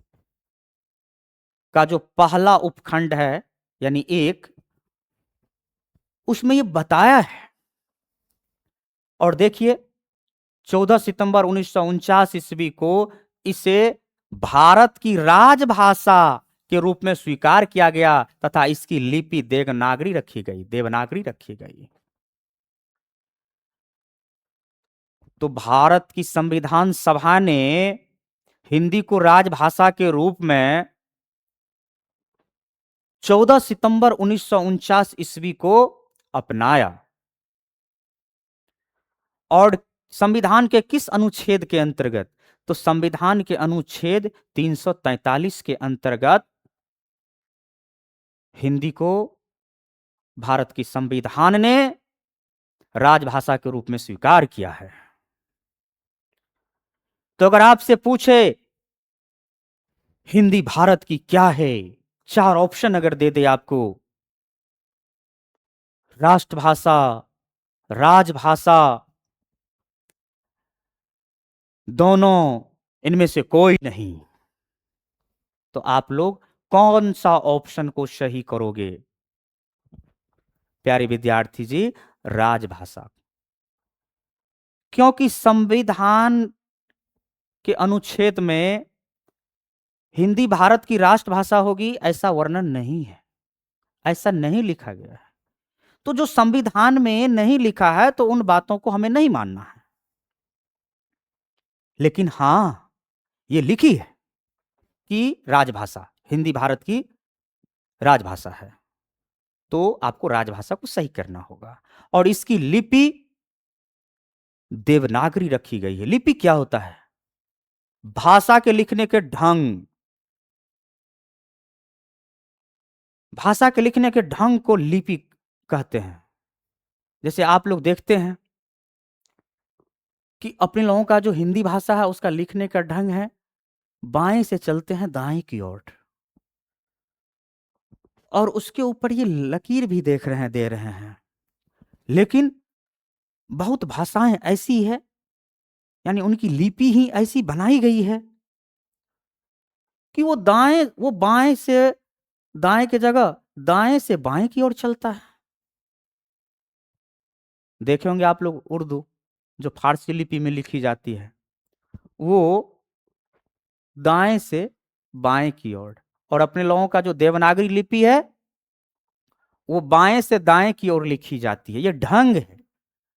का जो पहला उपखंड है, यानी एक, उसमें यह बताया है। और देखिए 14 सितंबर 1949 ईस्वी को इसे भारत की राजभाषा के रूप में स्वीकार किया गया तथा इसकी लिपि देवनागरी रखी गई, देवनागरी रखी गई। तो भारत की संविधान सभा ने हिंदी को राजभाषा के रूप में 14 सितंबर 1949 ईस्वी को अपनाया। और संविधान के किस अनुच्छेद के अंतर्गत? तो संविधान के अनुच्छेद 343 के अंतर्गत हिंदी को भारत की संविधान ने राजभाषा के रूप में स्वीकार किया है। तो अगर आपसे पूछे हिंदी भारत की क्या है, 4 ऑप्शन अगर दे दे आपको, राष्ट्रभाषा, राजभाषा, दोनों, इनमें से कोई नहीं, तो आप लोग कौन सा ऑप्शन को सही करोगे? प्यारे विद्यार्थी जी, राजभाषा। क्योंकि संविधान के अनुच्छेद में हिंदी भारत की राष्ट्रभाषा होगी ऐसा वर्णन नहीं है, ऐसा नहीं लिखा गया है। तो जो संविधान में नहीं लिखा है तो उन बातों को हमें नहीं मानना है। लेकिन हां, ये लिखी है कि राजभाषा, हिंदी भारत की राजभाषा है, तो आपको राजभाषा को सही करना होगा। और इसकी लिपि देवनागरी रखी गई है। लिपि क्या होता है? भाषा के लिखने के ढंग, भाषा के लिखने के ढंग को लिपि कहते हैं। जैसे आप लोग देखते हैं कि अपने लोगों का जो हिंदी भाषा है उसका लिखने का ढंग है, बाएं से चलते हैं दाएं की ओर, और उसके ऊपर ये लकीर भी दे रहे हैं। लेकिन बहुत भाषाएं ऐसी है, यानी उनकी लिपि ही ऐसी बनाई गई है कि वो बाएं से दाएं की जगह दाएं से बाएं की ओर चलता है। देखे होंगे आप लोग उर्दू जो फारसी लिपि में लिखी जाती है, वो दाएं से बाएं की ओर, और अपने लोगों का जो देवनागरी लिपि है वो बाएं से दाएं की ओर लिखी जाती है। ये ढंग है।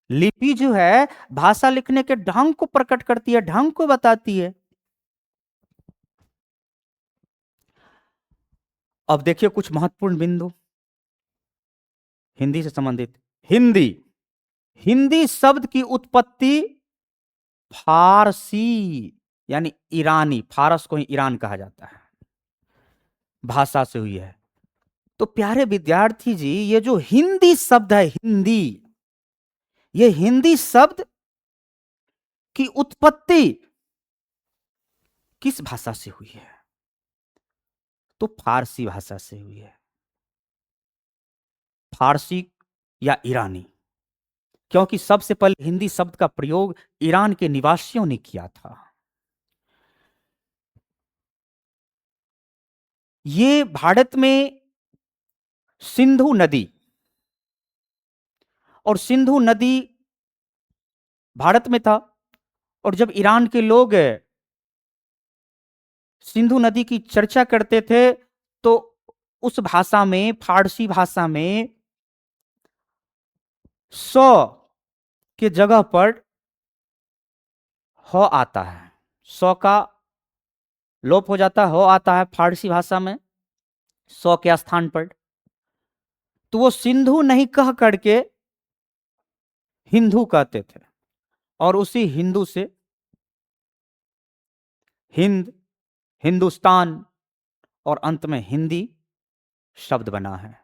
लिपि जो है भाषा लिखने के ढंग को प्रकट करती है, ढंग को बताती है। अब देखिए कुछ महत्वपूर्ण बिंदु हिंदी से संबंधित। हिंदी, हिंदी शब्द की उत्पत्ति फारसी यानी ईरानी, फारस को ही ईरान कहा जाता है, भाषा से हुई है। तो प्यारे विद्यार्थी जी, ये जो हिंदी शब्द है, हिंदी, ये हिंदी शब्द की उत्पत्ति किस भाषा से हुई है? तो फारसी भाषा से हुई है, फारसी या ईरानी। क्योंकि सबसे पहले हिंदी शब्द का प्रयोग ईरान के निवासियों ने किया था। ये भारत में सिंधु नदी, और सिंधु नदी भारत में था, और जब ईरान के लोग सिंधु नदी की चर्चा करते थे तो उस भाषा में, फारसी भाषा में सौ के जगह पर ह आता है, सौ का लोप हो जाता है, हो आता है फारसी भाषा में सौ के स्थान पर। तो वो सिंधु नहीं कह करके हिंदू कहते थे, और उसी हिंदू से हिंद, हिंदुस्तान और अंत में हिंदी शब्द बना है।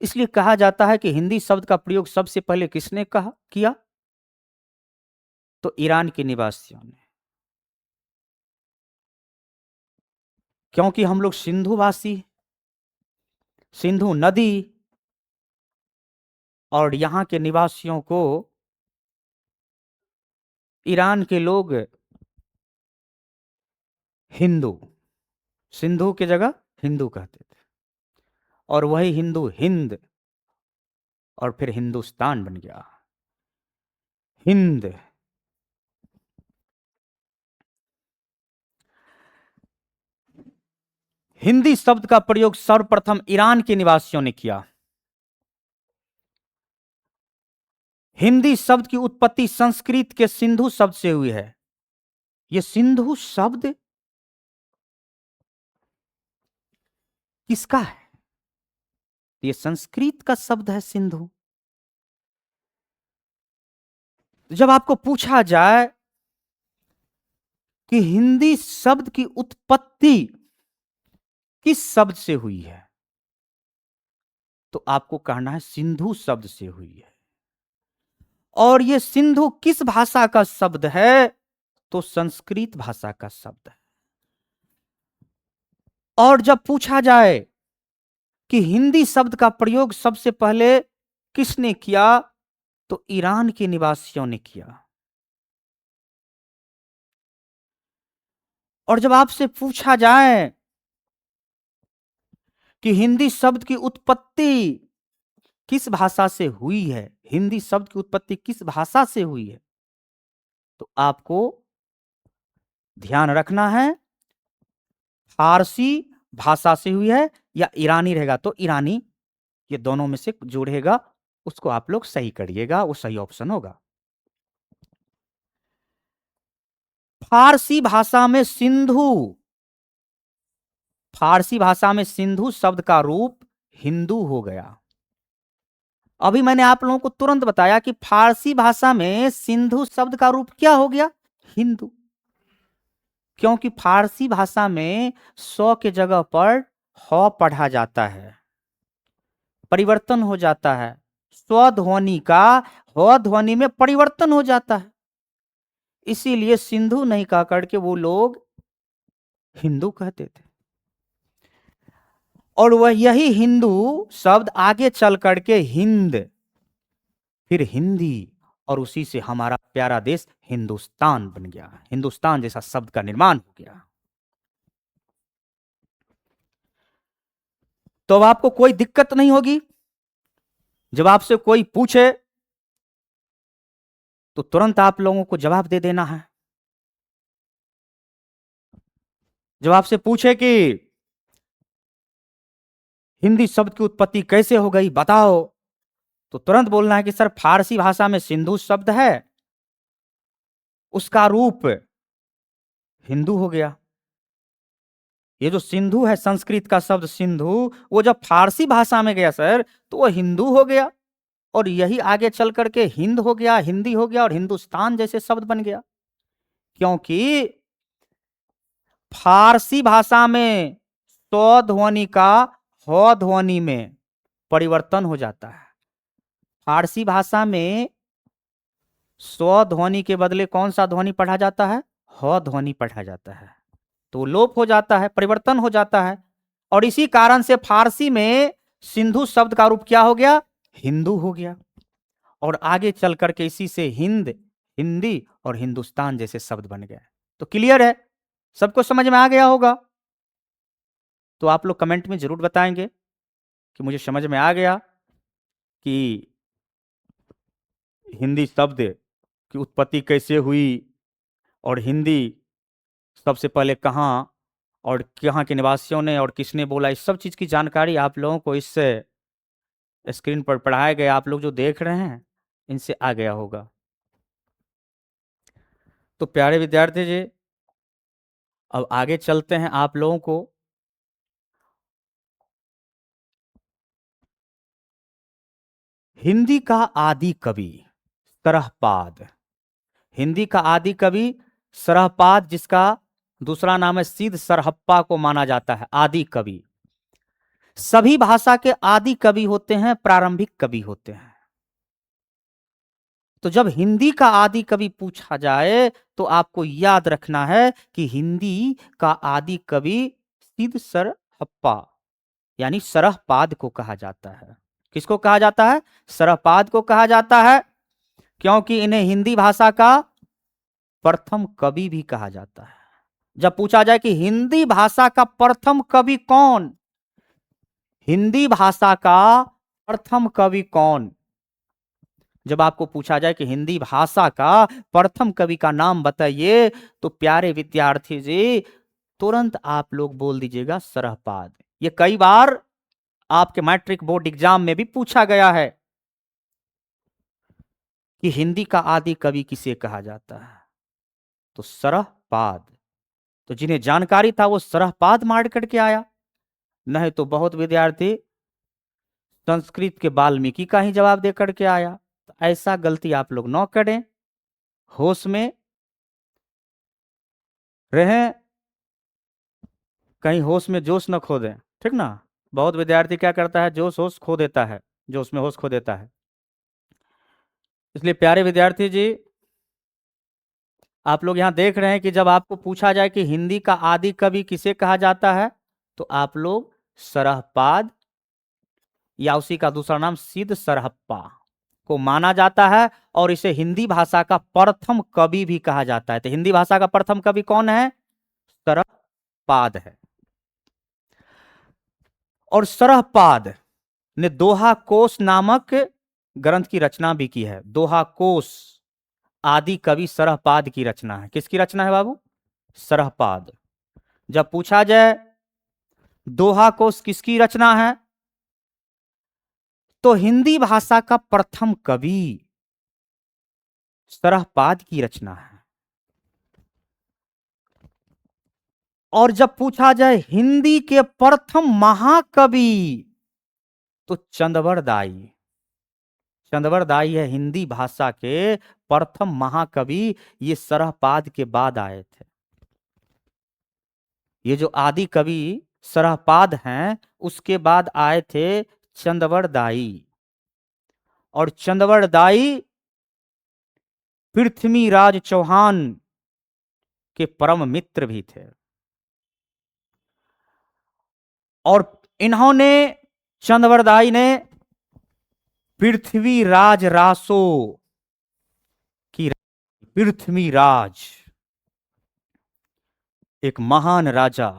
इसलिए कहा जाता है कि हिंदी शब्द का प्रयोग सबसे पहले किसने कहा किया? तो ईरान के निवासियों ने। क्योंकि हम लोग सिंधुवासी, सिंधु नदी और यहां के निवासियों को ईरान के लोग हिंदू, सिंधु की जगह हिंदू कहते थे, और वही हिंदू हिंद और फिर हिंदुस्तान बन गया, हिंद। हिंदी शब्द का प्रयोग सर्वप्रथम ईरान के निवासियों ने किया। हिंदी शब्द की उत्पत्ति संस्कृत के सिंधु शब्द से हुई है। यह सिंधु शब्द किसका है? यह संस्कृत का शब्द है सिंधु। जब आपको पूछा जाए कि हिंदी शब्द की उत्पत्ति किस शब्द से हुई है, तो आपको कहना है सिंधु शब्द से हुई है। और यह सिंधु किस भाषा का शब्द है? तो संस्कृत भाषा का शब्द है। और जब पूछा जाए कि हिंदी शब्द का प्रयोग सबसे पहले किसने किया, तो ईरान के निवासियों ने किया। और जब आपसे पूछा जाए कि हिंदी शब्द की उत्पत्ति किस भाषा से हुई है, हिंदी शब्द की उत्पत्ति किस भाषा से हुई है, तो आपको ध्यान रखना है फारसी भाषा से हुई है या ईरानी रहेगा तो ईरानी, ये दोनों में से जो रहेगा उसको आप लोग सही करिएगा, वो सही ऑप्शन होगा। फारसी भाषा में सिंधु, फारसी भाषा में सिंधु शब्द का रूप हिंदू हो गया। अभी मैंने आप लोगों को तुरंत बताया कि फारसी भाषा में सिंधु शब्द का रूप क्या हो गया? हिंदू। क्योंकि फारसी भाषा में सौ के जगह पर ह पढ़ा जाता है, परिवर्तन हो जाता है, स्वध्वनि का ह ध्वनि में परिवर्तन हो जाता है। इसीलिए सिंधु नहीं कह करके वो लोग हिंदू कहते थे। और वह यही हिंदू शब्द आगे चल करके हिंद, फिर हिंदी, और उसी से हमारा प्यारा देश हिंदुस्तान बन गया, हिंदुस्तान जैसा शब्द का निर्माण हो गया। तो अब आपको कोई दिक्कत नहीं होगी। जब आपसे कोई पूछे तो तुरंत आप लोगों को जवाब दे देना है। जब आपसे पूछे कि हिंदी शब्द की उत्पत्ति कैसे हो गई बताओ, तो तुरंत बोलना है कि सर फारसी भाषा में सिंधु शब्द है, उसका रूप हिंदू हो गया। ये जो सिंधु है संस्कृत का शब्द सिंधु, वो जब फारसी भाषा में गया सर तो वो हिंदू हो गया, और यही आगे चल करके हिंद हो गया, हिंदी हो गया, और हिंदुस्तान जैसे शब्द बन गया। क्योंकि फारसी भाषा में स्व ध्वनि का ह ध्वनि में परिवर्तन हो जाता है। फारसी भाषा में स्व ध्वनि के बदले कौन सा ध्वनि पढ़ा जाता है? ह ध्वनि पढ़ा जाता है, तो लोप हो जाता है, परिवर्तन हो जाता है। और इसी कारण से फारसी में सिंधु शब्द का रूप क्या हो गया? हिंदू हो गया। और आगे चल करके इसी से हिंद, हिंदी और हिंदुस्तान जैसे शब्द बन गए। तो क्लियर है, सबको समझ में आ गया होगा? तो आप लोग कमेंट में जरूर बताएंगे कि मुझे समझ में आ गया कि हिंदी शब्द की उत्पत्ति कैसे हुई, और हिंदी सबसे पहले कहाँ और कहाँ के निवासियों ने और किसने बोला, इस सब चीज़ की जानकारी आप लोगों को इस स्क्रीन पर पढ़ाए गए, आप लोग जो देख रहे हैं इनसे आ गया होगा। तो प्यारे विद्यार्थी जी, अब आगे चलते हैं आप लोगों को हिंदी का आदि कवि सरहपाद। हिंदी का आदि कवि सरहपाद, जिसका दूसरा नाम है सीध सरहप्पा, को माना जाता है आदि कवि। सभी भाषा के आदि कवि होते हैं, प्रारंभिक कवि होते हैं। तो जब हिंदी का आदि कवि पूछा जाए तो आपको याद रखना है कि हिंदी का आदि कवि सीध सरहप्पा यानी सरहपाद को कहा जाता है। किसको कहा जाता है? सरहपाद को कहा जाता है, क्योंकि इन्हें हिंदी भाषा का प्रथम कवि भी कहा जाता है। जब पूछा जाए कि हिंदी भाषा का प्रथम कवि कौन, हिंदी भाषा का प्रथम कवि कौन, जब आपको पूछा जाए कि हिंदी भाषा का प्रथम कवि का नाम बताइए, तो प्यारे विद्यार्थी जी तुरंत आप लोग बोल दीजिएगा सरहपाद। ये कई बार आपके मैट्रिक बोर्ड एग्जाम में भी पूछा गया है कि हिंदी का आदि कवि किसे कहा जाता है, तो सरहपाद। तो जिन्हें जानकारी था वो सरहपाद मार करके आया, नहीं तो बहुत विद्यार्थी संस्कृत के वाल्मीकि का ही जवाब दे करके आया। तो ऐसा गलती आप लोग न करें, होश में रहें, कहीं होश में जोश न खो दें, ठीक ना। बहुत विद्यार्थी क्या करता है, जोश होश खो देता है, जोश में होश खो देता है। इसलिए प्यारे विद्यार्थी जी, आप लोग यहां देख रहे हैं कि जब आपको पूछा जाए कि हिंदी का आदि कवि किसे कहा जाता है, तो आप लोग सरहपाद या उसी का दूसरा नाम सीध सरहप्पा को माना जाता है, और इसे हिंदी भाषा का प्रथम कवि भी कहा जाता है। तो हिंदी भाषा का प्रथम कवि कौन है? सरहपाद है। और सरहपाद ने दोहा कोश नामक ग्रंथ की रचना भी की है। दोहा कोश आदि कवि सरहपाद की रचना है। किसकी रचना है बाबू? सरहपाद। जब पूछा जाए दोहा कोश किसकी रचना है, तो हिंदी भाषा का प्रथम कवि सरहपाद की रचना है। और जब पूछा जाए हिंदी के प्रथम महाकवि, तो चंदवरदाई। चंदवरदाई है हिंदी भाषा के प्रथम महाकवि। ये सरहपाद के बाद आए थे। ये जो आदि कवि सरहपाद हैं, उसके बाद आए थे चंदवरदाई। और चंदवरदाई पृथ्वीराज चौहान के परम मित्र भी थे। और इन्होंने, चंदवरदाई ने पृथ्वीराज रासो की, पृथ्वीराज एक महान राजा,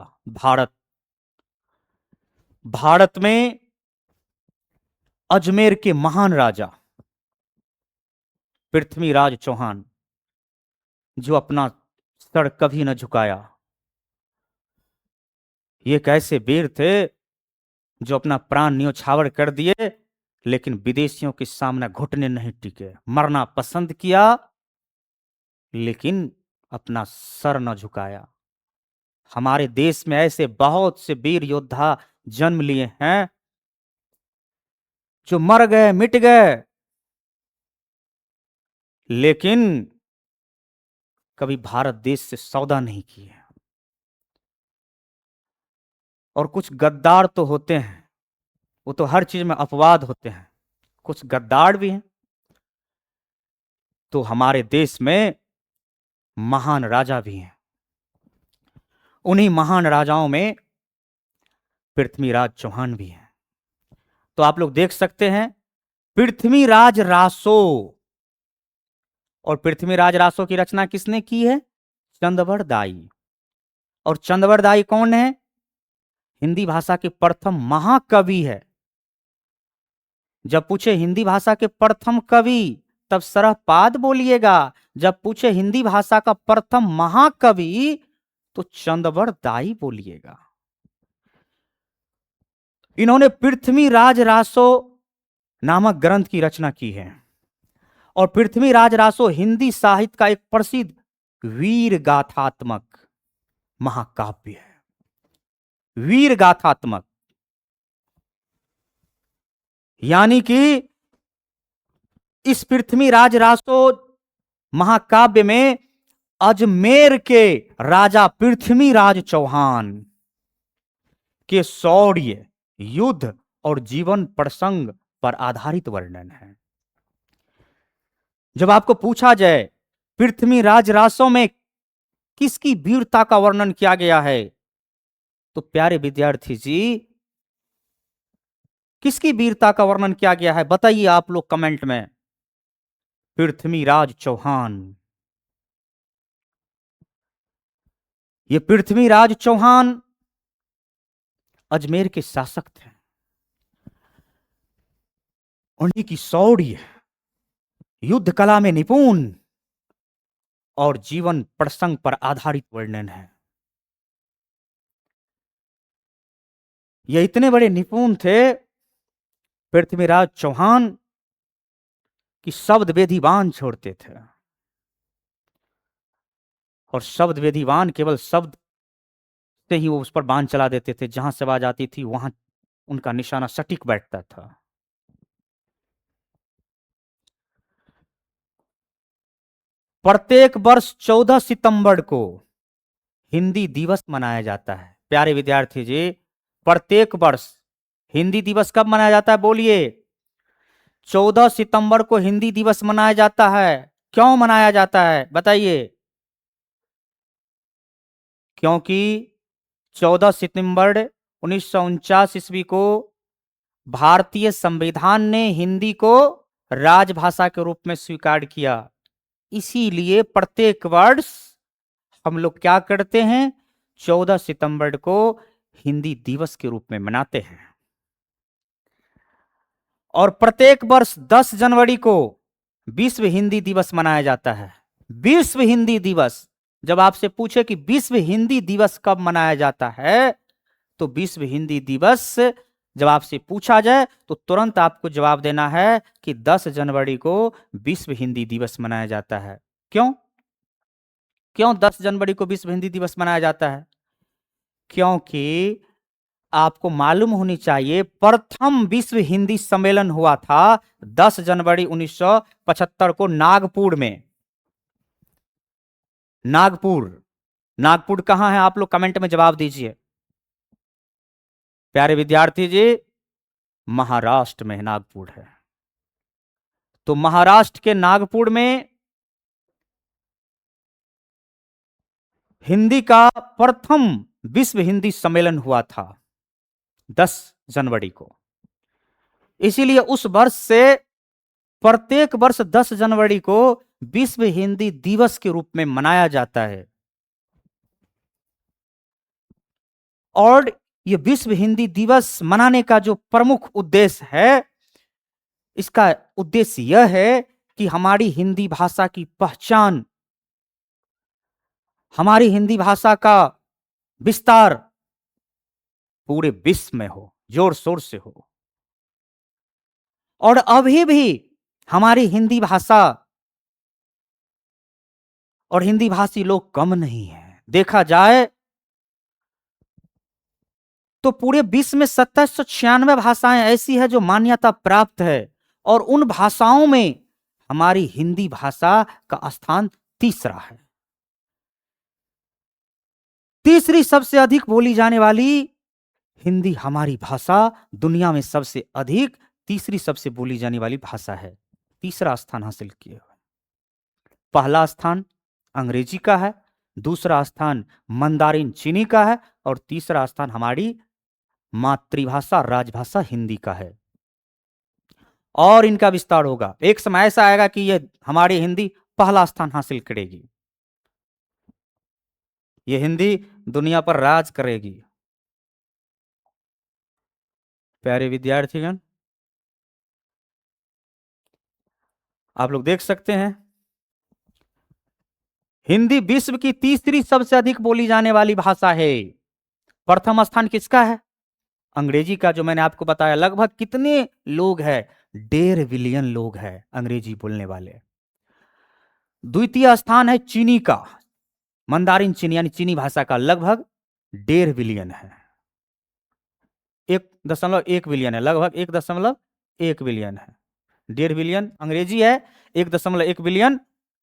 भारत में अजमेर के महान राजा पृथ्वीराज चौहान, जो अपना सर कभी न झुकाया। ये कैसे वीर थे जो अपना प्राण न्योछावर कर दिए, लेकिन विदेशियों के सामने घुटने नहीं टिके, मरना पसंद किया, लेकिन अपना सर न झुकाया। हमारे देश में ऐसे बहुत से वीर योद्धा जन्म लिए हैं जो मर गए, मिट गए, लेकिन कभी भारत देश से सौदा नहीं किए। और कुछ गद्दार तो होते हैं, वो तो हर चीज में अपवाद होते हैं, कुछ गद्दार भी हैं। तो हमारे देश में महान राजा भी हैं। उन्हीं महान राजाओं में पृथ्वीराज चौहान भी हैं। तो आप लोग देख सकते हैं पृथ्वीराज रासो, और पृथ्वीराज रासो की रचना किसने की है? चंदवरदाई। और चंदवरदाई कौन है? हिंदी भाषा के प्रथम महाकवि है। जब पूछे हिंदी भाषा के प्रथम कवि, तब सरहपाद बोलिएगा। जब पूछे हिंदी भाषा का प्रथम महाकवि, तो चंदवरदाई बोलिएगा। इन्होंने पृथ्वीराज रासो नामक ग्रंथ की रचना की है। और पृथ्वीराज रासो हिंदी साहित्य का एक प्रसिद्ध वीर गाथात्मक महाकाव्य है। वीर गाथात्मक यानी कि इस पृथ्वीराज रासो महाकाव्य में अजमेर के राजा पृथ्वीराज चौहान के शौर्य, युद्ध और जीवन प्रसंग पर आधारित वर्णन है। जब आपको पूछा जाए पृथ्वीराज रासो में किसकी वीरता का वर्णन किया गया है, तो प्यारे विद्यार्थी जी, किसकी वीरता का वर्णन किया गया है बताइए आप लोग कमेंट में। पृथ्वीराज चौहान। ये पृथ्वीराज चौहान अजमेर के शासक थे। उन्हीं की शौर्य, युद्ध कला में निपुण और जीवन प्रसंग पर आधारित वर्णन है। ये इतने बड़े निपुण थे पृथ्वीराज चौहान कि शब्द वेदीवान छोड़ते थे, और शब्द वेदीवान केवल शब्द से ही वो उस पर बाण चला देते थे। जहां से आवाज आती थी वहां उनका निशाना सटीक बैठता था। प्रत्येक वर्ष 14 सितंबर को हिंदी दिवस मनाया जाता है। प्यारे विद्यार्थी जी, प्रत्येक वर्ष हिंदी दिवस कब मनाया जाता है बोलिए? 14 सितंबर को हिंदी दिवस मनाया जाता है। क्यों मनाया जाता है बताइए? क्योंकि 14 सितंबर 1949 ईस्वी को भारतीय संविधान ने हिंदी को राजभाषा के रूप में स्वीकार किया। इसीलिए प्रत्येक वर्ष हम लोग क्या करते हैं, 14 सितंबर को हिंदी दिवस के रूप में मनाते हैं। और प्रत्येक वर्ष 10 जनवरी को विश्व हिंदी दिवस मनाया जाता है। विश्व हिंदी दिवस, जब आपसे पूछे कि विश्व हिंदी दिवस कब मनाया जाता है, तो विश्व हिंदी दिवस जब आपसे पूछा जाए तो तुरंत आपको जवाब देना है कि 10 जनवरी को विश्व हिंदी दिवस मनाया जाता है। क्यों 10 जनवरी को विश्व हिंदी दिवस मनाया जाता है? क्योंकि आपको मालूम होनी चाहिए प्रथम विश्व हिंदी सम्मेलन हुआ था 10 जनवरी 1975 को नागपुर में। नागपुर कहां है आप लोग कमेंट में जवाब दीजिए। प्यारे विद्यार्थी जी, महाराष्ट्र में नागपुर है। तो महाराष्ट्र के नागपुर में हिंदी का प्रथम विश्व हिंदी सम्मेलन हुआ था 10 जनवरी को। इसीलिए उस वर्ष से प्रत्येक वर्ष 10 जनवरी को विश्व हिंदी दिवस के रूप में मनाया जाता है। और यह विश्व हिंदी दिवस मनाने का जो प्रमुख उद्देश्य है, इसका उद्देश्य यह है कि हमारी हिंदी भाषा की पहचान, हमारी हिंदी भाषा का विस्तार पूरे विश्व में हो, जोर शोर से हो। और अभी भी हमारी हिंदी भाषा और हिंदी भाषी लोग कम नहीं है। देखा जाए तो पूरे विश्व में 2796 भाषाएं ऐसी है जो मान्यता प्राप्त है, और उन भाषाओं में हमारी हिंदी भाषा का स्थान तीसरा है। तीसरी सबसे अधिक बोली जाने वाली हिंदी हमारी भाषा दुनिया में सबसे अधिक तीसरी सबसे बोली जाने वाली भाषा है। तीसरा स्थान हासिल किए हुए। पहला स्थान अंग्रेजी का है, दूसरा स्थान मंदारिन चीनी का है, और तीसरा स्थान हमारी मातृभाषा राजभाषा हिंदी का है। और इनका विस्तार होगा। एक समय ऐसा आएगा कि यह हमारी हिंदी पहला स्थान हासिल करेगी। यह हिंदी दुनिया पर राज करेगी। प्यारे विद्यार्थीगण, आप लोग देख सकते हैं हिंदी विश्व की तीसरी सबसे अधिक बोली जाने वाली भाषा है। प्रथम स्थान किसका है? अंग्रेजी का, जो मैंने आपको बताया। लगभग कितने लोग हैं? 1.5 बिलियन लोग हैं अंग्रेजी बोलने वाले। द्वितीय स्थान है चीनी का, मंदारिन चीनी यानी चीनी भाषा का, लगभग 1.5 बिलियन है, 1.1 बिलियन है, लगभग 1.1 बिलियन है। 1.5 बिलियन अंग्रेजी है, 1.1 बिलियन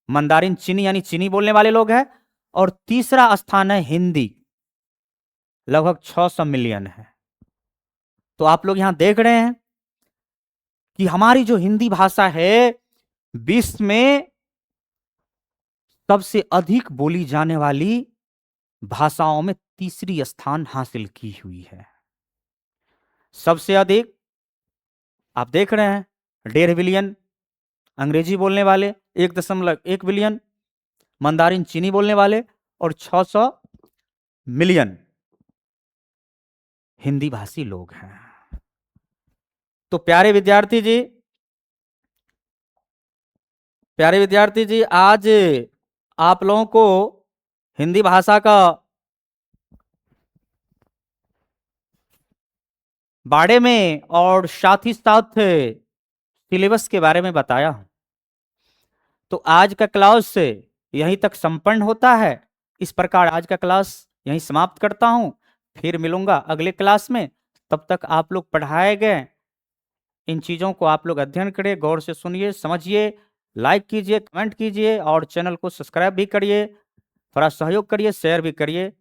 मंदारिन चीनी यानी चीनी बोलने वाले लोग हैं। और तीसरा स्थान है हिंदी, लगभग 600 मिलियन है। तो आप लोग यहां देख रहे हैं कि हमारी जो हिंदी भाषा है विश्व में सबसे अधिक बोली जाने वाली भाषाओं में तीसरी स्थान हासिल की हुई है। सबसे अधिक आप देख रहे हैं 1.5 बिलियन अंग्रेजी बोलने वाले, 1.1 बिलियन मंदारिन चीनी बोलने वाले और 600 मिलियन हिंदी भाषी लोग हैं। तो प्यारे विद्यार्थी जी, आज आप लोगों को हिंदी भाषा का बारे में और साथ ही साथ सिलेबस के बारे में बताया हूं। तो आज का क्लास यहीं तक संपन्न होता है। इस प्रकार आज का क्लास यहीं समाप्त करता हूं, फिर मिलूंगा अगले क्लास में। तब तक आप लोग पढ़ाए गए इन चीज़ों को आप लोग अध्ययन करिए, गौर से सुनिए, समझिए, लाइक कीजिए, कमेंट कीजिए और चैनल को सब्सक्राइब भी करिए, थोड़ा सहयोग करिए, शेयर भी करिए।